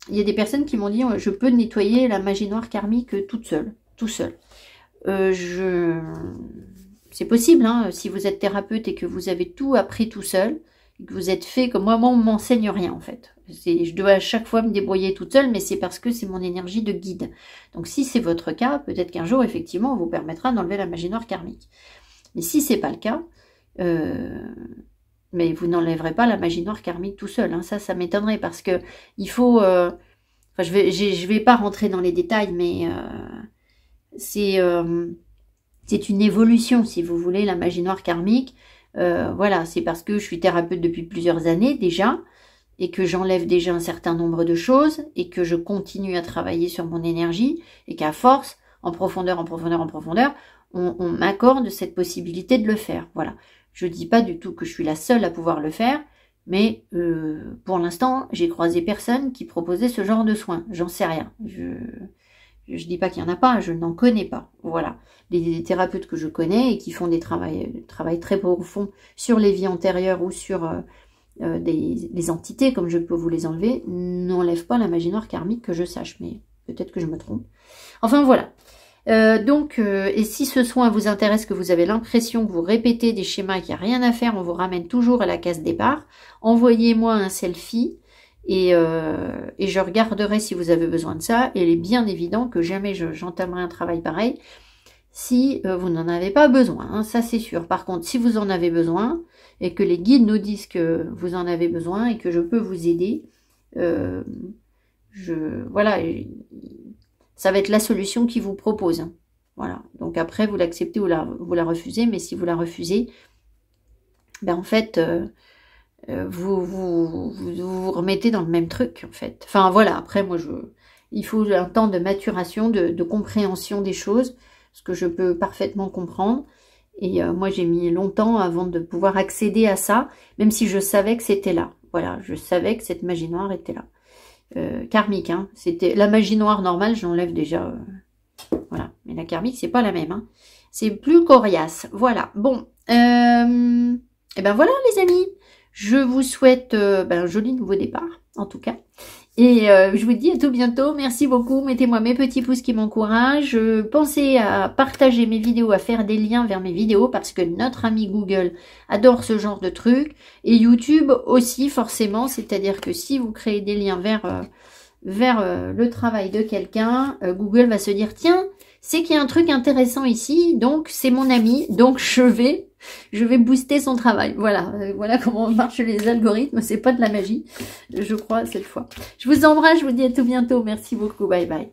[SPEAKER 1] il y a des personnes qui m'ont dit je peux nettoyer la magie noire karmique toute seule, tout seul. C'est possible, hein, si vous êtes thérapeute et que vous avez tout appris tout seul, et que vous êtes fait comme moi on m'enseigne rien en fait. Je dois à chaque fois me débrouiller toute seule, mais c'est parce que c'est mon énergie de guide. Donc si c'est votre cas, peut-être qu'un jour, effectivement, on vous permettra d'enlever la magie noire karmique. Mais si c'est pas le cas, mais vous n'enlèverez pas la magie noire karmique tout seul. Hein. Ça m'étonnerait parce que il faut... enfin, je vais pas rentrer dans les détails, mais c'est une évolution, si vous voulez, la magie noire karmique. Voilà, c'est parce que je suis thérapeute depuis plusieurs années déjà, et que j'enlève déjà un certain nombre de choses, et que je continue à travailler sur mon énergie, et qu'à force, en profondeur, on m'accorde cette possibilité de le faire. Voilà. Je dis pas du tout que je suis la seule à pouvoir le faire, mais pour l'instant, j'ai croisé personne qui proposait ce genre de soins. J'en sais rien. Je dis pas qu'il y en a pas, je n'en connais pas. Voilà. Les thérapeutes que je connais et qui font des travail très profonds sur les vies antérieures ou sur des entités, comme je peux vous les enlever, n'enlèvent pas la magie noire karmique que je sache, mais peut-être que je me trompe. Enfin voilà. Et si ce soin vous intéresse, que vous avez l'impression que vous répétez des schémas et qu'il n'y a rien à faire, on vous ramène toujours à la case départ, envoyez-moi un selfie et je regarderai si vous avez besoin de ça. Et il est bien évident que jamais j'entamerai un travail pareil si vous n'en avez pas besoin, hein, ça c'est sûr. Par contre, si vous en avez besoin et que les guides nous disent que vous en avez besoin et que je peux vous aider, voilà, ça va être la solution qu'ils vous proposent. Hein. Voilà. Donc après, vous l'acceptez ou vous la refusez, mais si vous la refusez, ben en fait, vous remettez dans le même truc, en fait. Enfin voilà, après, moi, il faut un temps de maturation, de compréhension des choses, ce que je peux parfaitement comprendre. Et moi, j'ai mis longtemps avant de pouvoir accéder à ça, même si je savais que c'était là. Voilà, je savais que cette magie noire était là. Karmique, hein. C'était la magie noire normale, je l'enlève déjà. Voilà, mais la karmique, c'est pas la même. Hein. C'est plus coriace. Voilà, bon. Et ben voilà, les amis. Je vous souhaite un joli nouveau départ, en tout cas. Et je vous dis à tout bientôt. Merci beaucoup. Mettez-moi mes petits pouces qui m'encouragent. Pensez à partager mes vidéos, à faire des liens vers mes vidéos parce que notre ami Google adore ce genre de trucs. Et YouTube aussi, forcément. C'est-à-dire que si vous créez des liens vers le travail de quelqu'un, Google va se dire, tiens, c'est qu'il y a un truc intéressant ici. Donc, c'est mon ami. Donc, je vais booster son travail. Voilà, voilà comment marchent les algorithmes. C'est pas de la magie, je crois, cette fois. Je vous embrasse, je vous dis à tout bientôt. Merci beaucoup, bye bye.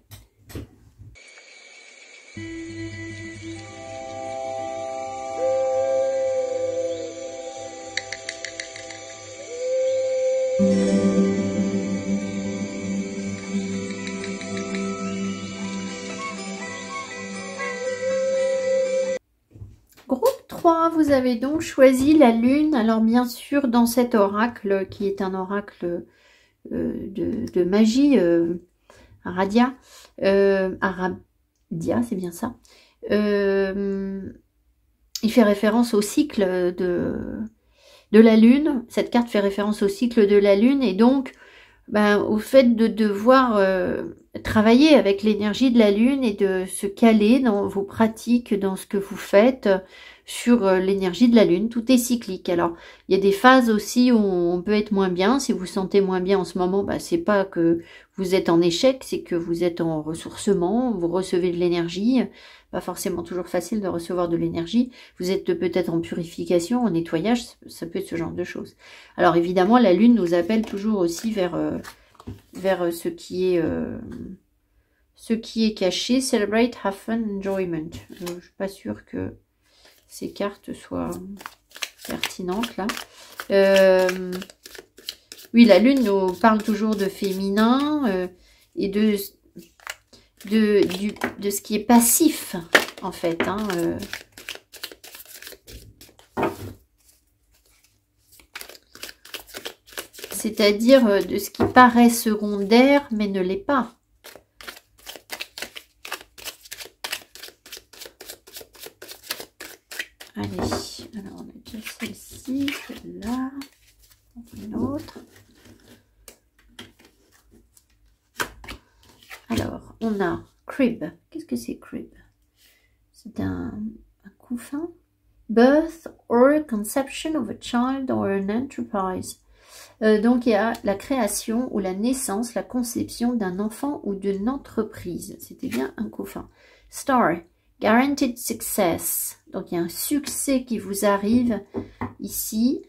[SPEAKER 1] Groupe 3, vous avez donc choisi la lune. Alors bien sûr, dans cet oracle, qui est un oracle de magie, Aradia, c'est bien ça. Il fait référence au cycle de la lune. Cette carte fait référence au cycle de la lune et donc au fait de devoir travailler avec l'énergie de la lune et de se caler dans vos pratiques, dans ce que vous faites sur l'énergie de la lune. Tout est cyclique. Alors, il y a des phases aussi où on peut être moins bien. Si vous vous sentez moins bien en ce moment, c'est pas que vous êtes en échec, c'est que vous êtes en ressourcement, vous recevez de l'énergie. Pas forcément toujours facile de recevoir de l'énergie. Vous êtes peut-être en purification, en nettoyage, ça peut être ce genre de choses. Alors évidemment, la lune nous appelle toujours aussi vers ce qui est caché. Celebrate, have fun, enjoyment. Je ne suis pas sûre que ces cartes soient pertinentes là. Oui, la lune nous parle toujours de féminin et de ce qui est passif, en fait. Hein, c'est-à-dire de ce qui paraît secondaire, mais ne l'est pas. Allez, alors on a déjà celle-ci, celle-là, une autre. on a crib. Qu'est-ce que c'est crib? C'est un couffin. Birth or conception of a child or an enterprise. Donc il y a la création ou la naissance, la conception d'un enfant ou d'une entreprise. C'était bien un couffin. Star, guaranteed success. Donc il y a un succès qui vous arrive ici.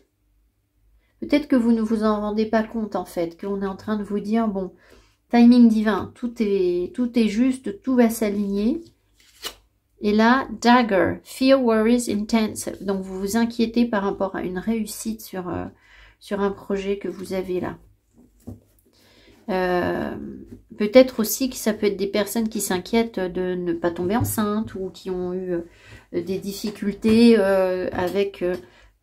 [SPEAKER 1] Peut-être que vous ne vous en rendez pas compte en fait, qu'on est en train de vous dire, bon, timing divin, tout est juste, tout va s'aligner. Et là, dagger, fear, worries, intense. Donc vous vous inquiétez par rapport à une réussite sur un projet que vous avez là. Peut-être aussi que ça peut être des personnes qui s'inquiètent de ne pas tomber enceinte ou qui ont eu des difficultés avec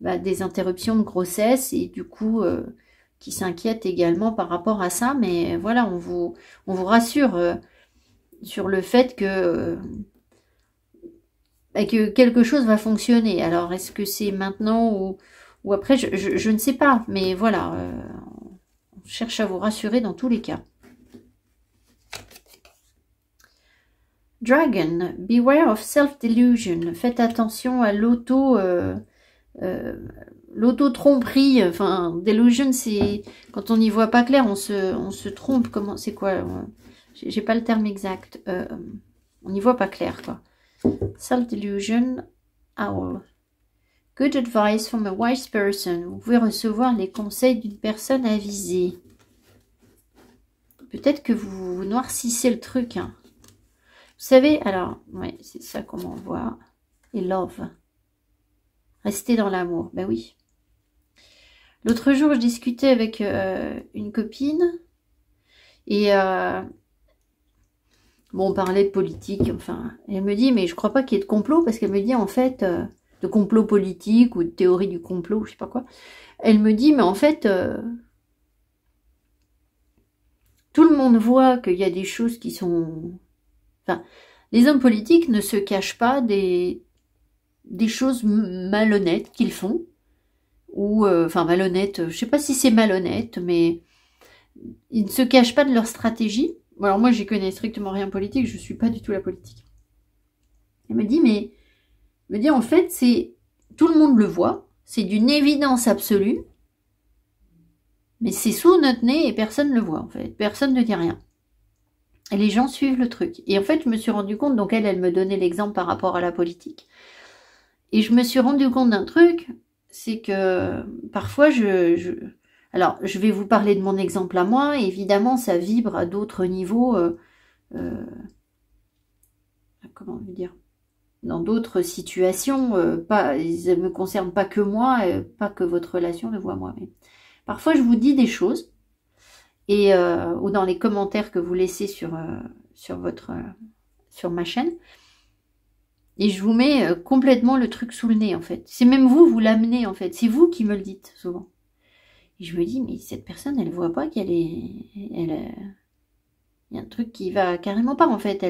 [SPEAKER 1] des interruptions de grossesse et du coup qui s'inquiètent également par rapport à ça. Mais voilà, on vous rassure sur le fait que quelque chose va fonctionner. Alors est-ce que c'est maintenant ou après, je ne sais pas, mais voilà, on cherche à vous rassurer dans tous les cas. Dragon, beware of self-delusion. Faites attention à l'auto-tromperie. Enfin, delusion, c'est quand on n'y voit pas clair, on se trompe. Comment, c'est quoi? J'ai pas le terme exact. On n'y voit pas clair, quoi. Self-delusion, owl. Good advice from a wise person. Vous pouvez recevoir les conseils d'une personne avisée. Peut-être que vous noircissez le truc. Hein. Vous savez, alors, ouais, c'est ça qu'on voit. Et love. Rester dans l'amour. Ben oui. L'autre jour, je discutais avec une copine. Et bon, on parlait de politique. Enfin, elle me dit, mais je crois pas qu'il y ait de complot. Parce qu'elle me dit, en fait... de complot politique ou de théorie du complot, je sais pas quoi. Elle me dit, mais en fait, tout le monde voit qu'il y a des choses qui sont... Enfin, les hommes politiques ne se cachent pas des choses malhonnêtes qu'ils font. Ou, enfin, malhonnêtes, je sais pas si c'est malhonnête, mais ils ne se cachent pas de leur stratégie. Alors moi, j'y connais strictement rien politique, je suis pas du tout la politique. Elle me dit, mais... me dit en fait, c'est tout le monde le voit, c'est d'une évidence absolue, mais c'est sous notre nez et personne ne le voit en fait, personne ne dit rien. Et les gens suivent le truc. Et en fait, je me suis rendu compte, donc elle me donnait l'exemple par rapport à la politique. Et je me suis rendu compte d'un truc, c'est que parfois alors, je vais vous parler de mon exemple à moi, et évidemment, ça vibre à d'autres niveaux, comment on veut dire, dans d'autres situations, ça ne me concerne pas que moi, pas que votre relation, de vous à moi. Mais parfois, je vous dis des choses, et ou dans les commentaires que vous laissez sur ma chaîne, et je vous mets complètement le truc sous le nez, en fait. C'est même vous l'amenez, en fait. C'est vous qui me le dites, souvent. Et je me dis, mais cette personne, elle voit pas qu'elle est... Il y a un truc qui va carrément pas, en fait.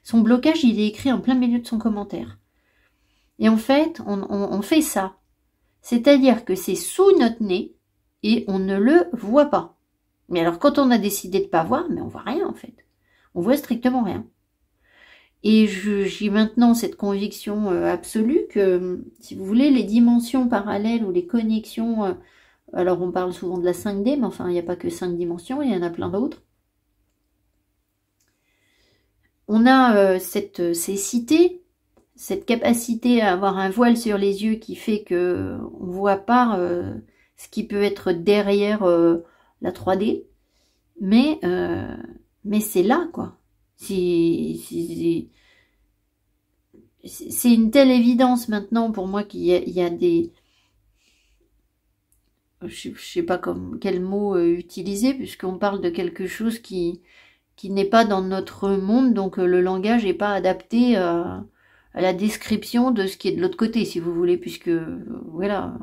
[SPEAKER 1] Son blocage, il est écrit en plein milieu de son commentaire. Et en fait, on fait ça. C'est-à-dire que c'est sous notre nez et on ne le voit pas. Mais alors, quand on a décidé de pas voir, mais on voit rien, en fait. On voit strictement rien. Et j'ai maintenant cette conviction absolue que, si vous voulez, les dimensions parallèles ou les connexions... alors, on parle souvent de la 5D, mais enfin, il n'y a pas que 5 dimensions, il y en a plein d'autres. On a cette cécité, cette capacité à avoir un voile sur les yeux qui fait que on voit pas ce qui peut être derrière la 3D, mais c'est là, quoi. C'est une telle évidence maintenant pour moi qu'il y a des... Je sais pas quel mot utiliser, puisqu'on parle de quelque chose qui n'est pas dans notre monde, donc le langage n'est pas adapté à la description de ce qui est de l'autre côté, si vous voulez, puisque, voilà,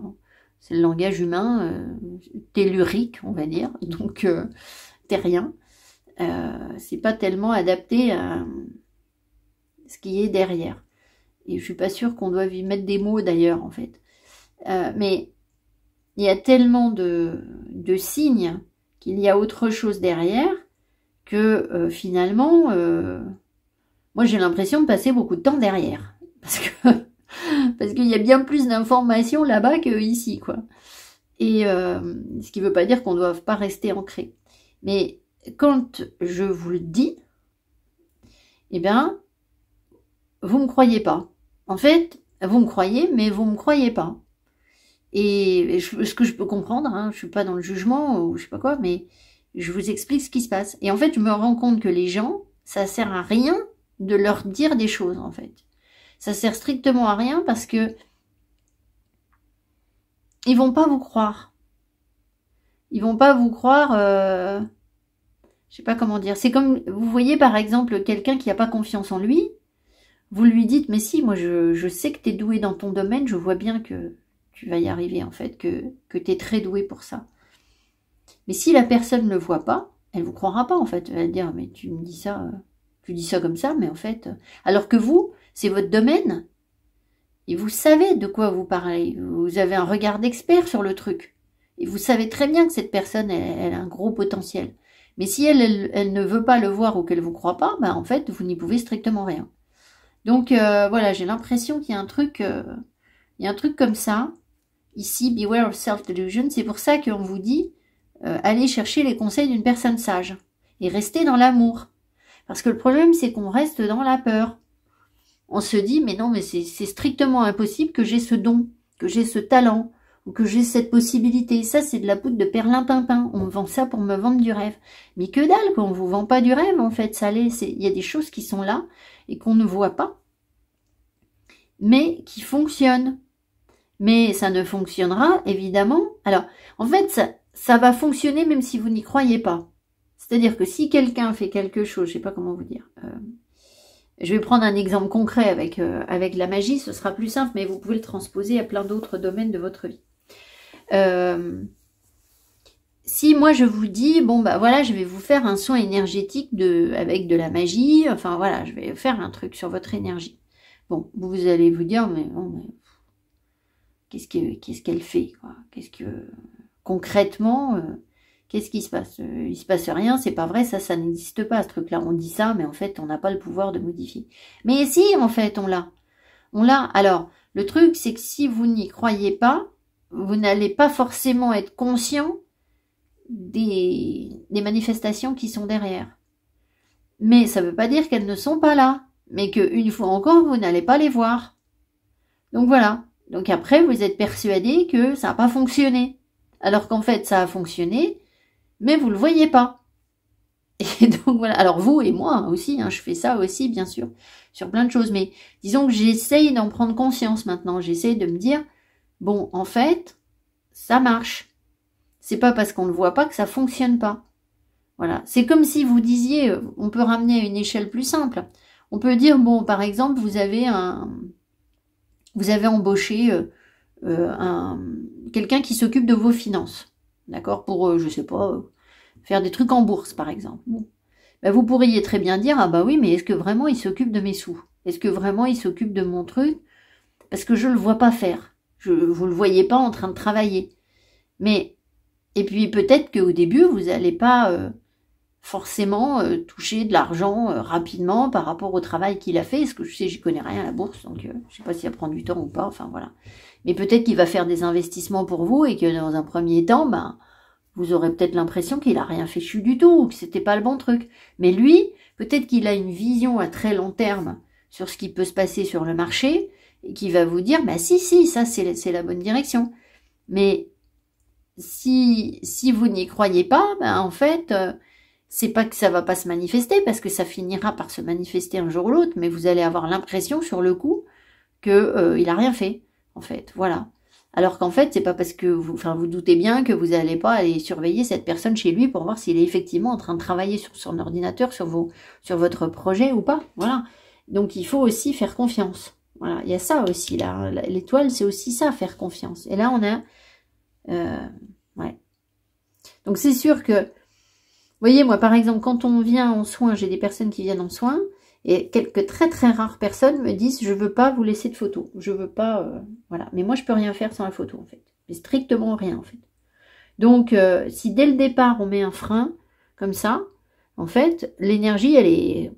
[SPEAKER 1] c'est le langage humain, tellurique, on va dire, donc terrien. C'est pas tellement adapté à ce qui est derrière. Et je suis pas sûre qu'on doive y mettre des mots, d'ailleurs, en fait. Mais il y a tellement de signes qu'il y a autre chose derrière, que finalement, moi j'ai l'impression de passer beaucoup de temps derrière. Parce qu'il y a bien plus d'informations là-bas que ici, quoi. Et ce qui ne veut pas dire qu'on ne doit pas rester ancré. Mais quand je vous le dis, eh bien, vous ne me croyez pas. En fait, vous me croyez, mais vous ne me croyez pas. Et ce que je peux comprendre, hein, je ne suis pas dans le jugement ou je sais pas quoi, mais je vous explique ce qui se passe. Et en fait, je me rends compte que les gens, ça sert à rien de leur dire des choses, en fait. Ça sert strictement à rien parce que ils vont pas vous croire. Ils vont pas vous croire, je sais pas comment dire. C'est comme, vous voyez par exemple quelqu'un qui n'a pas confiance en lui, vous lui dites, mais si, moi je sais que tu es doué dans ton domaine, je vois bien que tu vas y arriver en fait, que tu es très doué pour ça. Mais si la personne ne le voit pas, elle vous croira pas en fait. Elle va dire, mais tu me dis ça, tu dis ça comme ça, mais en fait... Alors que vous, c'est votre domaine, et vous savez de quoi vous parlez. Vous avez un regard d'expert sur le truc. Et vous savez très bien que cette personne, elle a un gros potentiel. Mais si elle ne veut pas le voir ou qu'elle ne vous croit pas, ben en fait, vous n'y pouvez strictement rien. Donc voilà, j'ai l'impression qu'il y a un truc comme ça. Ici, beware of self-delusion. C'est pour ça qu'on vous dit, allez chercher les conseils d'une personne sage. Et restez dans l'amour. Parce que le problème, c'est qu'on reste dans la peur. On se dit, mais non, mais c'est strictement impossible que j'ai ce don, que j'ai ce talent, ou que j'ai cette possibilité. Ça, c'est de la poudre de perlimpinpin. On me vend ça pour me vendre du rêve. Mais que dalle, qu'on ne vous vend pas du rêve, en fait. Il y a des choses qui sont là et qu'on ne voit pas, mais qui fonctionnent. Mais ça ne fonctionnera, évidemment. Alors, en fait, ça va fonctionner même si vous n'y croyez pas. C'est-à-dire que si quelqu'un fait quelque chose, je ne sais pas comment vous dire... je vais prendre un exemple concret avec la magie, ce sera plus simple, mais vous pouvez le transposer à plein d'autres domaines de votre vie. Si moi je vous dis, bon bah voilà, je vais vous faire un soin énergétique avec de la magie, enfin voilà, je vais faire un truc sur votre énergie. Bon, vous allez vous dire, mais bon, mais qu'est-ce qu'elle fait, quoi? Concrètement, qu'est-ce qui se passe? Il se passe rien, c'est pas vrai, ça n'existe pas, ce truc-là. On dit ça, mais en fait, on n'a pas le pouvoir de modifier. Mais si, en fait, on l'a. On l'a. Alors, le truc, c'est que si vous n'y croyez pas, vous n'allez pas forcément être conscient des manifestations qui sont derrière. Mais ça ne veut pas dire qu'elles ne sont pas là. Mais qu'une fois encore, vous n'allez pas les voir. Donc voilà. Donc après, vous êtes persuadé que ça n'a pas fonctionné. Alors qu'en fait, ça a fonctionné, mais vous ne le voyez pas. Et donc voilà, alors vous et moi aussi, hein, je fais ça aussi, bien sûr, sur plein de choses. Mais disons que j'essaye d'en prendre conscience maintenant. J'essaye de me dire, bon, en fait, ça marche. C'est pas parce qu'on ne le voit pas que ça fonctionne pas. Voilà, c'est comme si vous disiez, on peut ramener à une échelle plus simple. On peut dire, bon, par exemple, vous avez embauché quelqu'un qui s'occupe de vos finances, d'accord, pour, je sais pas, faire des trucs en bourse, par exemple. Bon. Ben, vous pourriez très bien dire, ah bah oui, mais est-ce que vraiment il s'occupe de mes sous? Est-ce que vraiment il s'occupe de mon truc? Parce que je le vois pas faire. Vous le voyez pas en train de travailler. Mais, et puis peut-être qu'au début, vous n'allez pas forcément toucher de l'argent rapidement par rapport au travail qu'il a fait. Parce que je sais, j'y connais rien à la bourse, donc je sais pas si ça prend du temps ou pas, enfin voilà. Mais peut-être qu'il va faire des investissements pour vous et que dans un premier temps, ben, vous aurez peut-être l'impression qu'il a rien fait du tout, ou que c'était pas le bon truc. Mais lui, peut-être qu'il a une vision à très long terme sur ce qui peut se passer sur le marché, et qui va vous dire, bah si, ça c'est la bonne direction. Mais si vous n'y croyez pas, ben en fait, c'est pas que ça va pas se manifester, parce que ça finira par se manifester un jour ou l'autre, mais vous allez avoir l'impression sur le coup que il a rien fait, en fait, voilà. Alors qu'en fait, c'est pas parce que vous doutez bien que vous n'allez pas aller surveiller cette personne chez lui pour voir s'il est effectivement en train de travailler sur son ordinateur, sur votre projet ou pas, voilà. Donc il faut aussi faire confiance. Voilà, il y a ça aussi, là. L'étoile, c'est aussi ça, faire confiance. Et là, on a... ouais. Donc, c'est sûr que... Vous voyez, moi, par exemple, quand on vient en soins, j'ai des personnes qui viennent en soins, et quelques très, très rares personnes me disent, je veux pas vous laisser de photos. Je veux pas... voilà. Mais moi, je peux rien faire sans la photo, en fait. Mais strictement rien, en fait. Donc, si dès le départ, on met un frein, comme ça, En fait, l'énergie, elle est...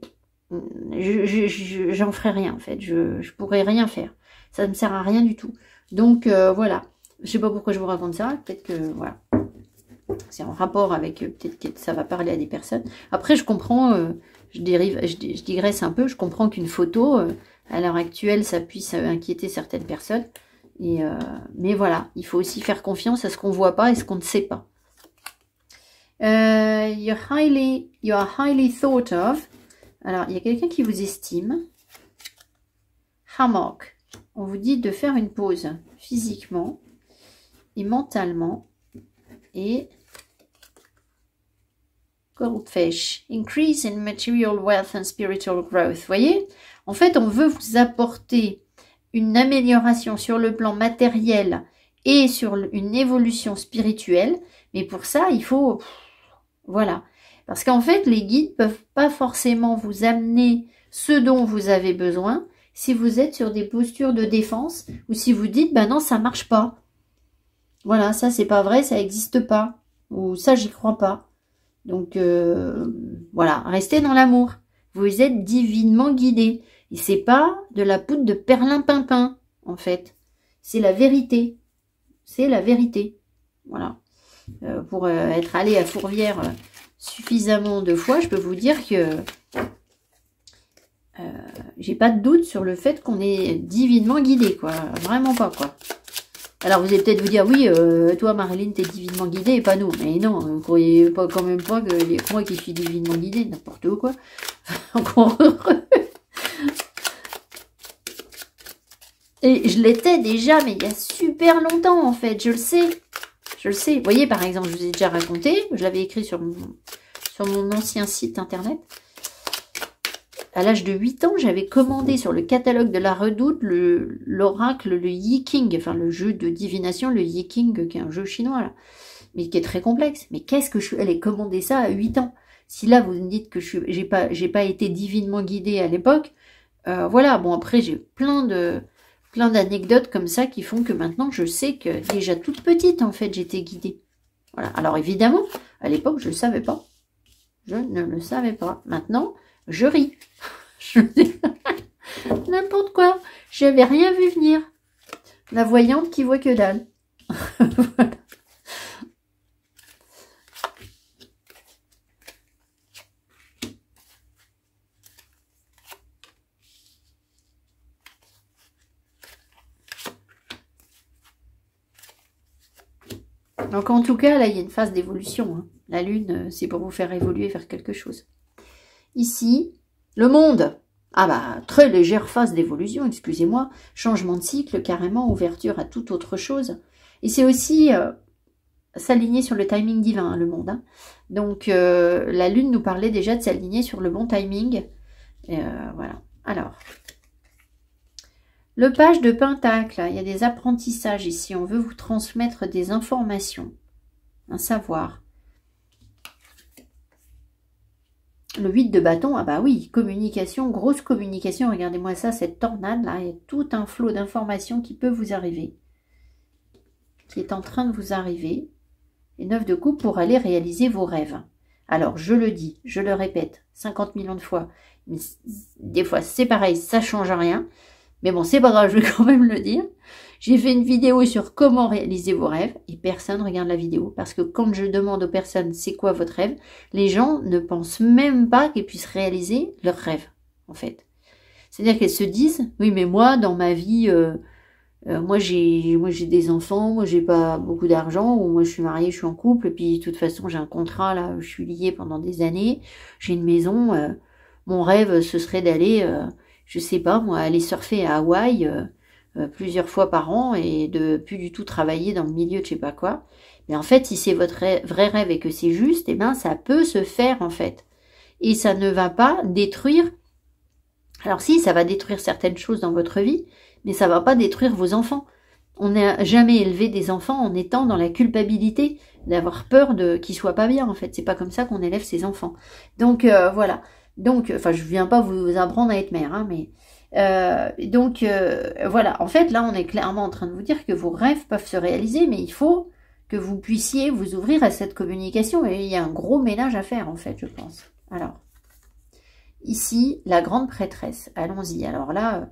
[SPEAKER 1] J'en ferai rien, en fait. Je pourrais rien faire. Ça ne me sert à rien du tout. Donc, voilà. Je sais pas pourquoi je vous raconte ça. Peut-être que, voilà. C'est en rapport avec... Peut-être que ça va parler à des personnes. Après, je comprends... je digresse un peu. Je comprends qu'une photo, à l'heure actuelle, ça puisse inquiéter certaines personnes. Mais voilà. Il faut aussi faire confiance à ce qu'on ne voit pas et ce qu'on ne sait pas. You are highly thought of. Alors, il y a quelqu'un qui vous estime. Hammock. On vous dit de faire une pause physiquement et mentalement. Et Goldfish. Increase in material wealth and spiritual growth. Vous voyez? En fait, on veut vous apporter une amélioration sur le plan matériel et sur une évolution spirituelle. Mais pour ça, il faut... Voilà. Parce qu'en fait, les guides ne peuvent pas forcément vous amener ce dont vous avez besoin si vous êtes sur des postures de défense ou si vous dites, ben non, ça marche pas. Voilà, ça c'est pas vrai, ça n'existe pas. Ou ça, j'y crois pas. Donc, voilà, restez dans l'amour. Vous êtes divinement guidés. Et c'est pas de la poudre de perlimpinpin, en fait. C'est la vérité. C'est la vérité. Voilà. Pour être allé à Fourvière suffisamment de fois, je peux vous dire que j'ai pas de doute sur le fait qu'on est divinement guidé, quoi. Vraiment pas, quoi. Alors vous allez peut-être vous dire, oui, toi Marilyn, t'es divinement guidée et pas nous. Mais non, vous croyez pas quand même pas que moi qui suis divinement guidée, n'importe où, quoi. Encore heureux. Et je l'étais déjà, mais il y a super longtemps, en fait, je le sais. Je le sais. Vous voyez, par exemple, je vous ai déjà raconté, je l'avais écrit sur mon ancien site internet. À l'âge de 8 ans, j'avais commandé sur le catalogue de la Redoute l'oracle, le Yi King, enfin le jeu de divination, le Yi King, qui est un jeu chinois, là, mais qui est très complexe. Mais qu'est-ce que je suis allée commander ça à 8 ans? Si là, vous me dites que j'ai pas été divinement guidée à l'époque, voilà. Bon, après, j'ai plein d'anecdotes comme ça qui font que maintenant, je sais que déjà toute petite, en fait, j'étais guidée. Voilà. Alors, évidemment, à l'époque, je ne le savais pas. Je ne le savais pas. Maintenant, je ris. Je dis n'importe quoi. Je n'avais rien vu venir. La voyante qui voit que dalle. Voilà. Donc en tout cas, là, il y a une phase d'évolution. Hein. La Lune, c'est pour vous faire évoluer vers quelque chose. Ici, le monde. Ah bah, très légère phase d'évolution, excusez-moi. Changement de cycle, carrément, ouverture à toute autre chose. Et c'est aussi s'aligner sur le timing divin, hein, le monde. Hein. Donc, la Lune nous parlait déjà de s'aligner sur le bon timing. Voilà. Alors, le page de Pentacle, il y a des apprentissages ici. On veut vous transmettre des informations, un savoir. Le 8 de bâton, ah bah oui, communication, grosse communication. Regardez-moi ça, cette tornade-là, il y a tout un flot d'informations qui peut vous arriver, qui est en train de vous arriver. Et 9 de coupe pour aller réaliser vos rêves. Alors, je le dis, je le répète, 50 millions de fois. Mais des fois, c'est pareil, ça ne change rien. Mais bon, c'est pas grave, je vais quand même le dire. J'ai fait une vidéo sur comment réaliser vos rêves et personne ne regarde la vidéo. Parce que quand je demande aux personnes c'est quoi votre rêve, les gens ne pensent même pas qu'ils puissent réaliser leur rêve, en fait. C'est-à-dire qu'elles se disent, oui mais moi, dans ma vie, moi j'ai des enfants, moi j'ai pas beaucoup d'argent, ou moi je suis mariée, je suis en couple, et puis de toute façon j'ai un contrat, là, je suis liée pendant des années, j'ai une maison, mon rêve ce serait d'aller, je sais pas moi, aller surfer à Hawaï, plusieurs fois par an et de plus du tout travailler dans le milieu de je sais pas quoi. Mais en fait, si c'est votre vrai rêve et que c'est juste, eh ben ça peut se faire en fait. Et ça ne va pas détruire. Alors si, ça va détruire certaines choses dans votre vie, mais ça va pas détruire vos enfants. On n'a jamais élevé des enfants en étant dans la culpabilité d'avoir peur de qu'ils soient pas bien en fait. C'est pas comme ça qu'on élève ses enfants. Donc voilà. Donc, enfin, je viens pas vous apprendre à être mère, hein, mais voilà, en fait là on est clairement en train de vous dire que vos rêves peuvent se réaliser, mais il faut que vous puissiez vous ouvrir à cette communication et il y a un gros ménage à faire en fait, je pense, Alors, ici, la grande prêtresse. Allons-y. Alors là,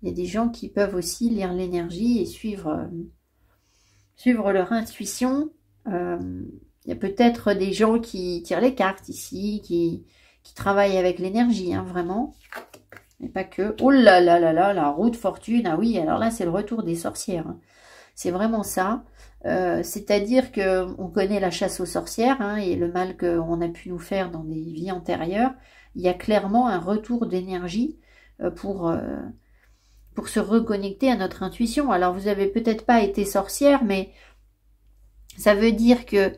[SPEAKER 1] il y a des gens qui peuvent aussi lire l'énergie et suivre leur intuition. Il y a peut-être des gens qui tirent les cartes ici, qui travaillent avec l'énergie, hein, vraiment. Mais pas que. Oh là là là là, la roue de fortune. Ah oui, alors là, c'est le retour des sorcières. Hein. C'est vraiment ça. C'est-à-dire qu'on connaît la chasse aux sorcières hein, et le mal qu'on a pu nous faire dans des vies antérieures. Il y a clairement un retour d'énergie pour se reconnecter à notre intuition. Alors, vous n'avez peut-être pas été sorcière, mais ça veut dire que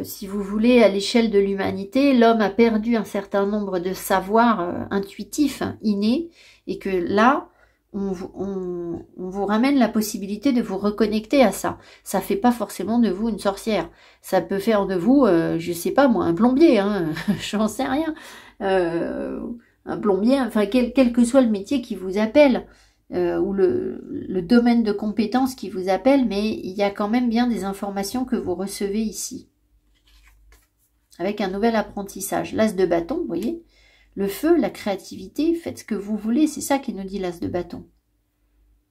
[SPEAKER 1] si vous voulez, à l'échelle de l'humanité, l'homme a perdu un certain nombre de savoirs intuitifs, innés, et que là, on vous ramène la possibilité de vous reconnecter à ça. Ça fait pas forcément de vous une sorcière. Ça peut faire de vous, je sais pas moi, un plombier, hein, j'en sais rien. Un plombier, enfin quel que soit le métier qui vous appelle. Ou le domaine de compétences qui vous appelle, mais il y a quand même bien des informations que vous recevez ici. Avec un nouvel apprentissage. L'as de bâton, vous voyez, le feu, la créativité, faites ce que vous voulez, c'est ça qui nous dit l'as de bâton.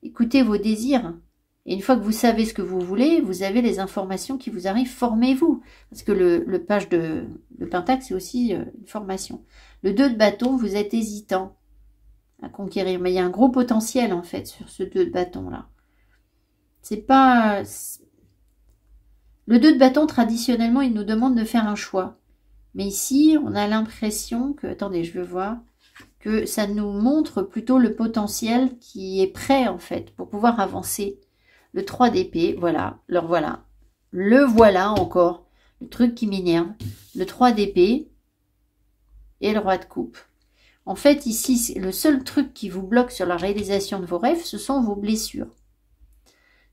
[SPEAKER 1] Écoutez vos désirs. Et une fois que vous savez ce que vous voulez, vous avez les informations qui vous arrivent, formez-vous. Parce que le page de Pentacle, c'est aussi une formation. Le 2 de bâton, vous êtes hésitant à conquérir. Mais il y a un gros potentiel, en fait, sur ce 2 de bâton-là. C'est pas... Le 2 de bâton, traditionnellement, il nous demande de faire un choix. Mais ici, on a l'impression que... Attendez, je veux voir. Que ça nous montre plutôt le potentiel qui est prêt, en fait, pour pouvoir avancer. Le 3 d'épée, voilà. Alors, voilà. Le voilà encore. Le truc qui m'énerve. Le 3 d'épée et le roi de coupe. En fait, ici, le seul truc qui vous bloque sur la réalisation de vos rêves, ce sont vos blessures.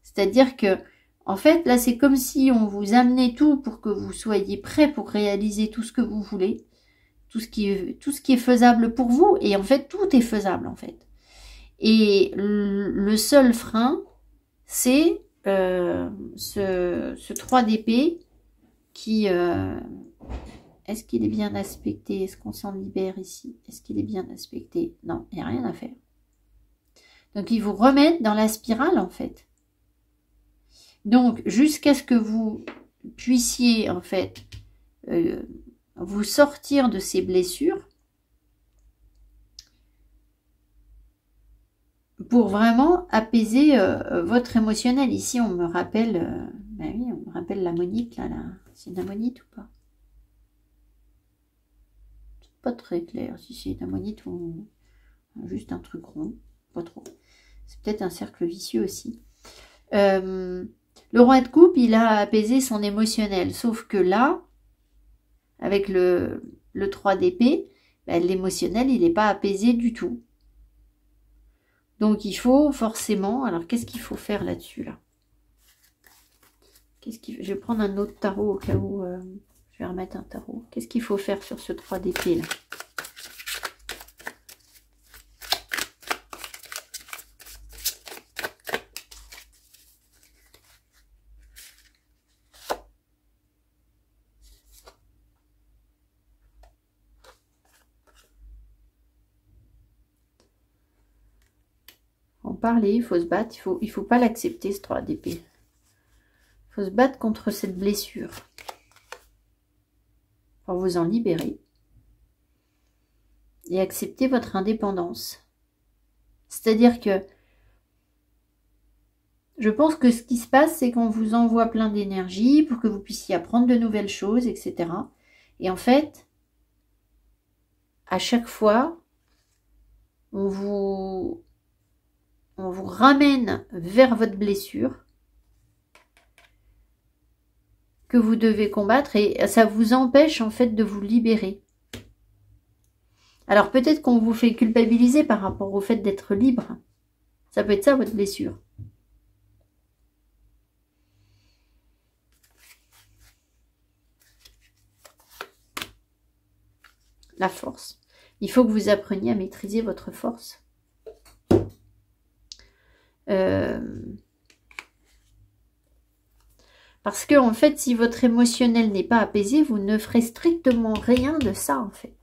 [SPEAKER 1] C'est-à-dire que, en fait, là, c'est comme si on vous amenait tout pour que vous soyez prêt pour réaliser tout ce que vous voulez, tout ce qui est faisable pour vous. Et en fait, tout est faisable, en fait. Et le seul frein, c'est ce 3 d'épée qui... Est-ce qu'il est bien aspecté? Est-ce qu'on s'en libère ici? Est-ce qu'il est bien aspecté? Non, il n'y a rien à faire. Donc, ils vous remettent dans la spirale, en fait. Donc, jusqu'à ce que vous puissiez, en fait, vous sortir de ces blessures pour vraiment apaiser votre émotionnel. Ici, on me rappelle, ben oui, on me rappelle l'ammonite, là. C'est une ammonite ou pas? Pas très clair si c'est une ammonite ou juste un truc rond, pas trop. C'est peut-être un cercle vicieux aussi. Le roi de coupe, il a apaisé son émotionnel, sauf que là, avec le 3 d'épée, ben, l'émotionnel, il n'est pas apaisé du tout. Donc il faut forcément, alors qu'est-ce qu'il faut faire là-dessus là, je vais prendre un autre tarot au cas où... Je vais remettre un tarot. Qu'est-ce qu'il faut faire sur ce 3 d'épée là? En parler, il faut se battre. Il faut pas l'accepter ce 3 d'épée. Il faut se battre contre cette blessure. Pour vous en libérer et accepter votre indépendance. C'est-à-dire que je pense que ce qui se passe, c'est qu'on vous envoie plein d'énergie pour que vous puissiez apprendre de nouvelles choses, etc. Et en fait, à chaque fois, on vous ramène vers votre blessure que vous devez combattre et ça vous empêche en fait de vous libérer. Alors peut-être qu'on vous fait culpabiliser par rapport au fait d'être libre. Ça peut être ça votre blessure. La force. Il faut que vous appreniez à maîtriser votre force. Parce que, en fait, si votre émotionnel n'est pas apaisé, vous ne ferez strictement rien de ça, en fait.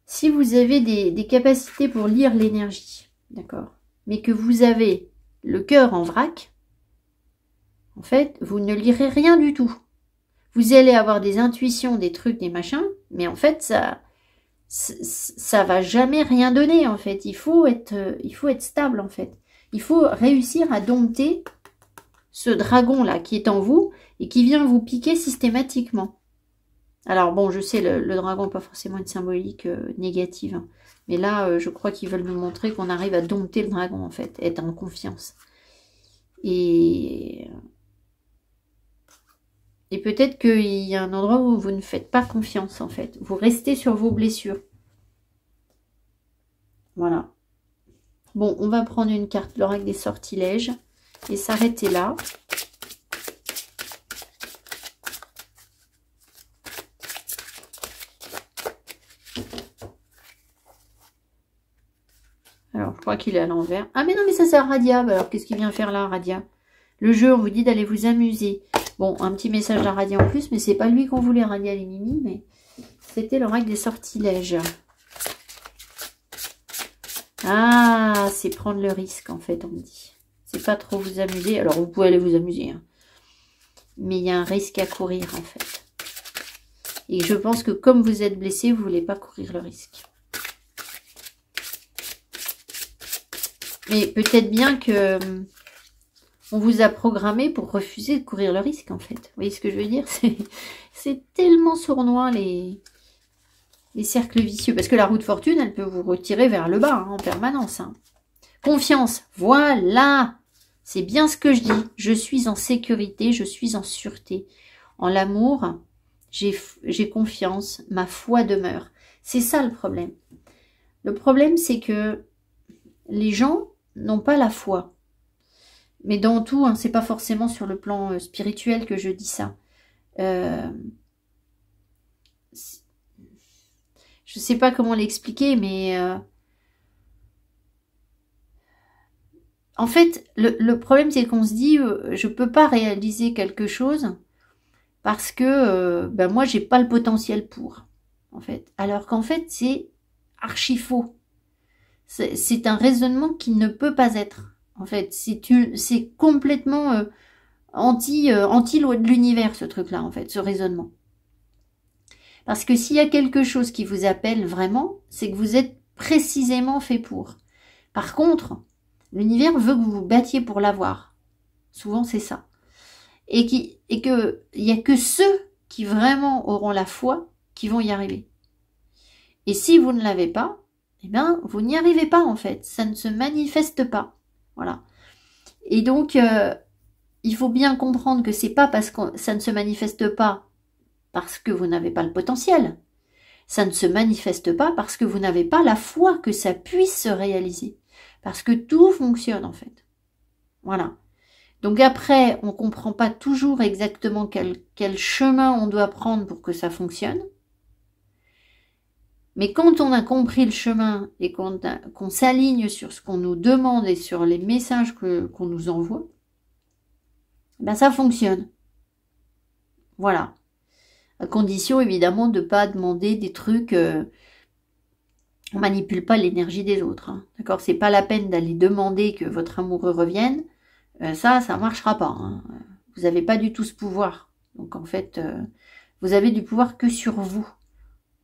[SPEAKER 1] Si vous avez des capacités pour lire l'énergie, d'accord, mais que vous avez le cœur en vrac, en fait, vous ne lirez rien du tout. Vous allez avoir des intuitions, des trucs, des machins, mais en fait, ça va jamais rien donner, en fait. Il faut être stable, en fait. Il faut réussir à dompter ce dragon-là qui est en vous et qui vient vous piquer systématiquement. Alors bon, je sais, le dragon n'a pas forcément une symbolique négative, hein. Mais là, je crois qu'ils veulent nous montrer qu'on arrive à dompter le dragon, en fait, être en confiance. Et peut-être qu'il y a un endroit où vous ne faites pas confiance, en fait. Vous restez sur vos blessures. Voilà. Bon, on va prendre une carte, l'oracle des sortilèges, et s'arrêter là. Alors, je crois qu'il est à l'envers. Ah, mais non, mais ça, c'est Radia. Alors, qu'est-ce qu'il vient faire là, Radia? Le jeu, on vous dit d'aller vous amuser. Bon, un petit message à Radia en plus, mais c'est pas lui qu'on voulait, Radia les Mimi, mais c'était l'oracle des sortilèges. Ah, c'est prendre le risque, en fait, on me dit. C'est pas trop vous amuser. Alors, vous pouvez aller vous amuser, hein. Mais il y a un risque à courir, en fait. Et je pense que comme vous êtes blessé, vous voulez pas courir le risque. Mais peut-être bien que on vous a programmé pour refuser de courir le risque, en fait. Vous voyez ce que je veux dire? C'est tellement sournois, les cercles vicieux. Parce que la roue de fortune, elle peut vous retirer vers le bas, hein, en permanence, hein. Confiance, voilà. C'est bien ce que je dis. Je suis en sécurité, je suis en sûreté. En l'amour, j'ai confiance, ma foi demeure. C'est ça le problème. Le problème, c'est que les gens n'ont pas la foi. Mais dans tout, hein, c'est pas forcément sur le plan spirituel que je dis ça. Je sais pas comment l'expliquer, mais en fait, le problème, c'est qu'on se dit, je peux pas réaliser quelque chose parce que ben moi, j'ai pas le potentiel pour, en fait. Alors qu'en fait, c'est archi faux. C'est un raisonnement qui ne peut pas être. En fait, c'est complètement anti-loi de l'univers, ce truc-là, en fait, ce raisonnement. Parce que s'il y a quelque chose qui vous appelle vraiment, c'est que vous êtes précisément fait pour. Par contre, l'univers veut que vous vous battiez pour l'avoir. Souvent, c'est ça. Et que il y a que ceux qui vraiment auront la foi qui vont y arriver. Et si vous ne l'avez pas, eh bien, vous n'y arrivez pas, en fait. Ça ne se manifeste pas. Voilà. Et donc, il faut bien comprendre que c'est pas parce que ça ne se manifeste pas parce que vous n'avez pas le potentiel. Ça ne se manifeste pas parce que vous n'avez pas la foi que ça puisse se réaliser. Parce que tout fonctionne, en fait. Voilà. Donc après, on ne comprend pas toujours exactement quel chemin on doit prendre pour que ça fonctionne. Mais quand on a compris le chemin et qu'on s'aligne sur ce qu'on nous demande et sur les messages qu'on nous envoie, ben ça fonctionne. Voilà. À condition évidemment de ne pas demander des trucs. On manipule pas l'énergie des autres, hein. D'accord? C'est pas la peine d'aller demander que votre amoureux revienne. Ça marchera pas, hein. Vous n'avez pas du tout ce pouvoir. Donc en fait, vous avez du pouvoir que sur vous.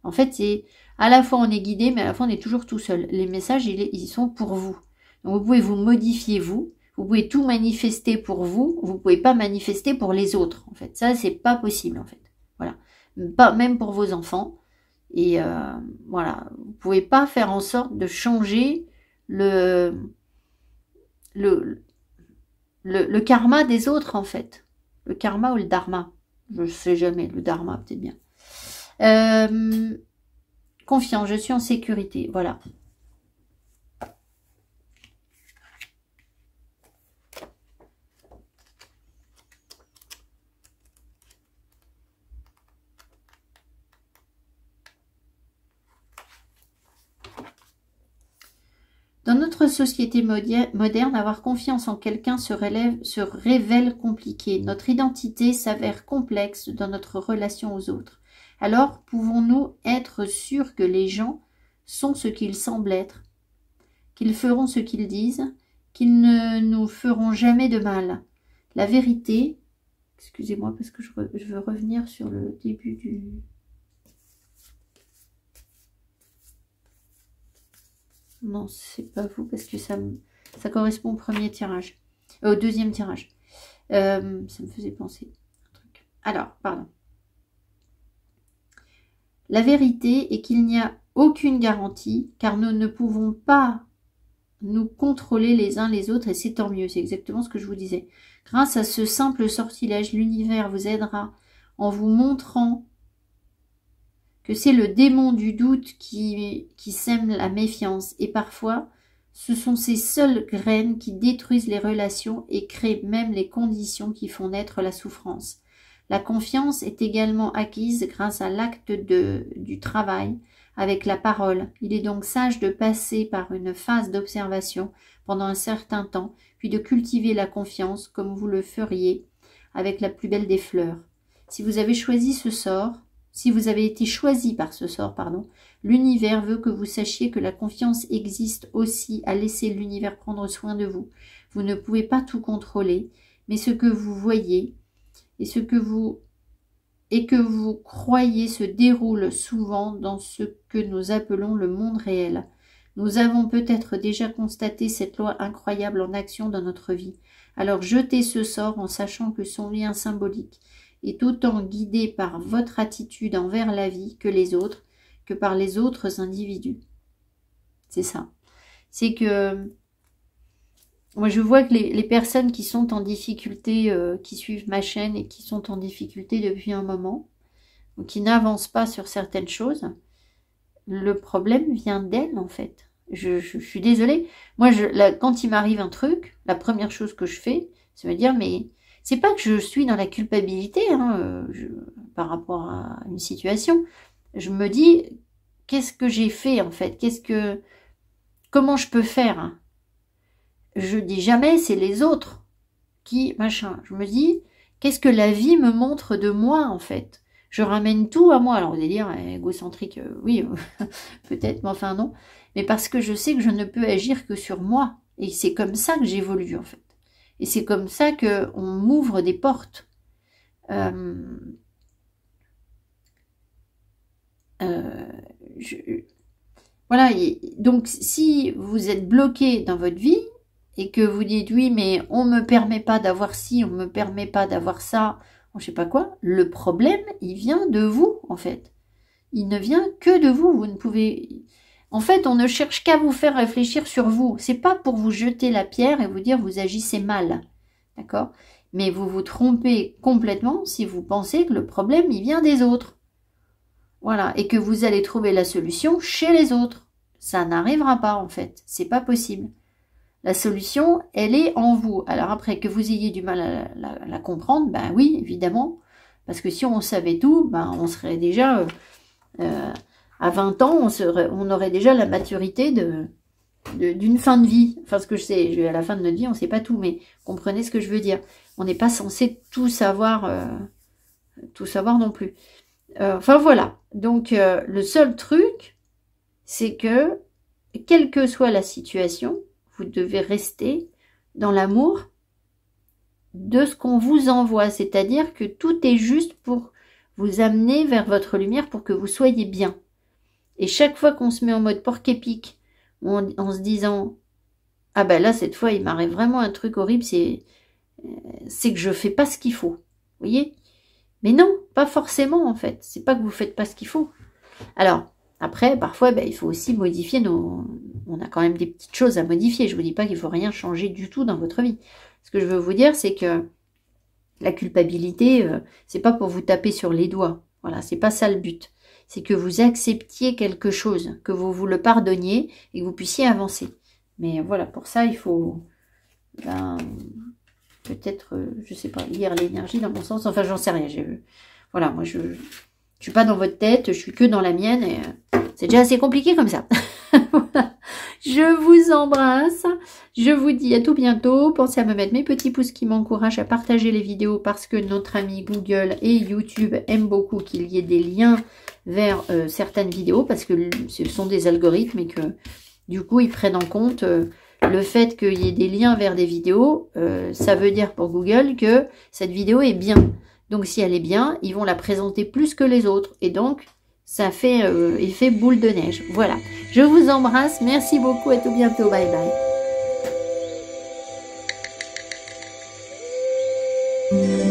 [SPEAKER 1] En fait, c'est à la fois on est guidé, mais à la fois on est toujours tout seul. Les messages, ils sont pour vous. Donc vous pouvez vous modifier vous. Vous pouvez tout manifester pour vous. Vous pouvez pas manifester pour les autres. En fait, ça c'est pas possible en fait. Voilà, pas même pour vos enfants. Et voilà, vous pouvez pas faire en sorte de changer le karma des autres en fait. Le karma ou le dharma. Je sais jamais, le dharma peut-être bien. Confiance, je suis en sécurité, voilà. Dans notre société moderne, avoir confiance en quelqu'un se révèle compliqué. Notre identité s'avère complexe dans notre relation aux autres. Alors, pouvons-nous être sûrs que les gens sont ce qu'ils semblent être, qu'ils feront ce qu'ils disent, qu'ils ne nous feront jamais de mal? La vérité, excusez-moi parce que je veux revenir sur le début du... Non, c'est pas vous parce que ça correspond au premier tirage, au deuxième tirage. Ça me faisait penser un truc. Alors, pardon. La vérité est qu'il n'y a aucune garantie car nous ne pouvons pas nous contrôler les uns les autres et c'est tant mieux. C'est exactement ce que je vous disais. Grâce à ce simple sortilège, l'univers vous aidera en vous montrant que c'est le démon du doute qui sème la méfiance. Et parfois, ce sont ces seules graines qui détruisent les relations et créent même les conditions qui font naître la souffrance. La confiance est également acquise grâce à l'acte du travail avec la parole. Il est donc sage de passer par une phase d'observation pendant un certain temps, puis de cultiver la confiance comme vous le feriez avec la plus belle des fleurs. Si vous avez choisi ce sort, si vous avez été choisi par ce sort, l'univers veut que vous sachiez que la confiance existe aussi à laisser l'univers prendre soin de vous. Vous ne pouvez pas tout contrôler, mais ce que vous voyez et que vous croyez se déroule souvent dans ce que nous appelons le monde réel. Nous avons peut-être déjà constaté cette loi incroyable en action dans notre vie. Alors jetez ce sort en sachant que son lien symbolique est autant guidé par votre attitude envers la vie que par les autres individus. C'est ça. C'est que moi je vois que les personnes qui sont en difficulté, qui suivent ma chaîne et qui sont en difficulté depuis un moment, ou qui n'avancent pas sur certaines choses, le problème vient d'elles en fait. Je suis désolée. Moi, quand il m'arrive un truc, la première chose que je fais, c'est me dire, mais c'est pas que je suis dans la culpabilité par rapport à une situation. Je me dis, qu'est-ce que j'ai fait en fait? Comment je peux faire? Je dis jamais, c'est les autres qui, machin. Je me dis, qu'est-ce que la vie me montre de moi en fait? Je ramène tout à moi. Alors vous allez dire, égocentrique, oui, peut-être, mais enfin non. Mais parce que je sais que je ne peux agir que sur moi. Et c'est comme ça que j'évolue en fait. Et c'est comme ça qu'on m'ouvre des portes. Voilà, donc si vous êtes bloqué dans votre vie et que vous dites oui, mais on ne me permet pas d'avoir ci, on ne me permet pas d'avoir ça, je sais pas quoi, le problème, il vient de vous en fait. Il ne vient que de vous. Vous ne pouvez... En fait, on ne cherche qu'à vous faire réfléchir sur vous. C'est pas pour vous jeter la pierre et vous dire vous agissez mal. D'accord? Mais vous vous trompez complètement si vous pensez que le problème, il vient des autres. Voilà. Et que vous allez trouver la solution chez les autres. Ça n'arrivera pas, en fait. C'est pas possible. La solution, elle est en vous. Alors après, que vous ayez du mal à la comprendre, ben oui, évidemment. Parce que si on savait tout, ben on serait déjà... à 20 ans, on aurait déjà la maturité d'une fin de vie. Enfin, ce que je sais, à la fin de notre vie, on ne sait pas tout, mais comprenez ce que je veux dire. On n'est pas censé tout savoir non plus. Enfin, voilà. Donc, le seul truc, c'est que, quelle que soit la situation, vous devez rester dans l'amour de ce qu'on vous envoie. C'est-à-dire que tout est juste pour vous amener vers votre lumière pour que vous soyez bien. Et chaque fois qu'on se met en mode porc-épic, en se disant « Ah ben là, cette fois, il m'arrive vraiment un truc horrible, c'est que je fais pas ce qu'il faut. » Vous voyez? Mais non, pas forcément en fait. C'est pas que vous faites pas ce qu'il faut. Alors, après, parfois, il faut aussi modifier On a quand même des petites choses à modifier. Je vous dis pas qu'il faut rien changer du tout dans votre vie. Ce que je veux vous dire, c'est que la culpabilité, c'est pas pour vous taper sur les doigts. Voilà, c'est pas ça le but. C'est que vous acceptiez quelque chose, que vous vous le pardonniez et que vous puissiez avancer. Mais voilà, pour ça, il faut peut-être, je sais pas, lire l'énergie dans mon sens. Enfin, j'en sais rien. Voilà, moi, je suis pas dans votre tête, je suis que dans la mienne et c'est déjà assez compliqué comme ça. Voilà. Je vous embrasse. Je vous dis à tout bientôt. Pensez à me mettre mes petits pouces qui m'encouragent à partager les vidéos parce que notre ami Google et YouTube aiment beaucoup qu'il y ait des liens vers certaines vidéos parce que ce sont des algorithmes et que du coup ils prennent en compte le fait qu'il y ait des liens vers des vidéos. Ça veut dire pour Google que cette vidéo est bien. Donc si elle est bien, ils vont la présenter plus que les autres. Et donc ça fait effet boule de neige. Voilà. Je vous embrasse. Merci beaucoup. À tout bientôt. Bye bye.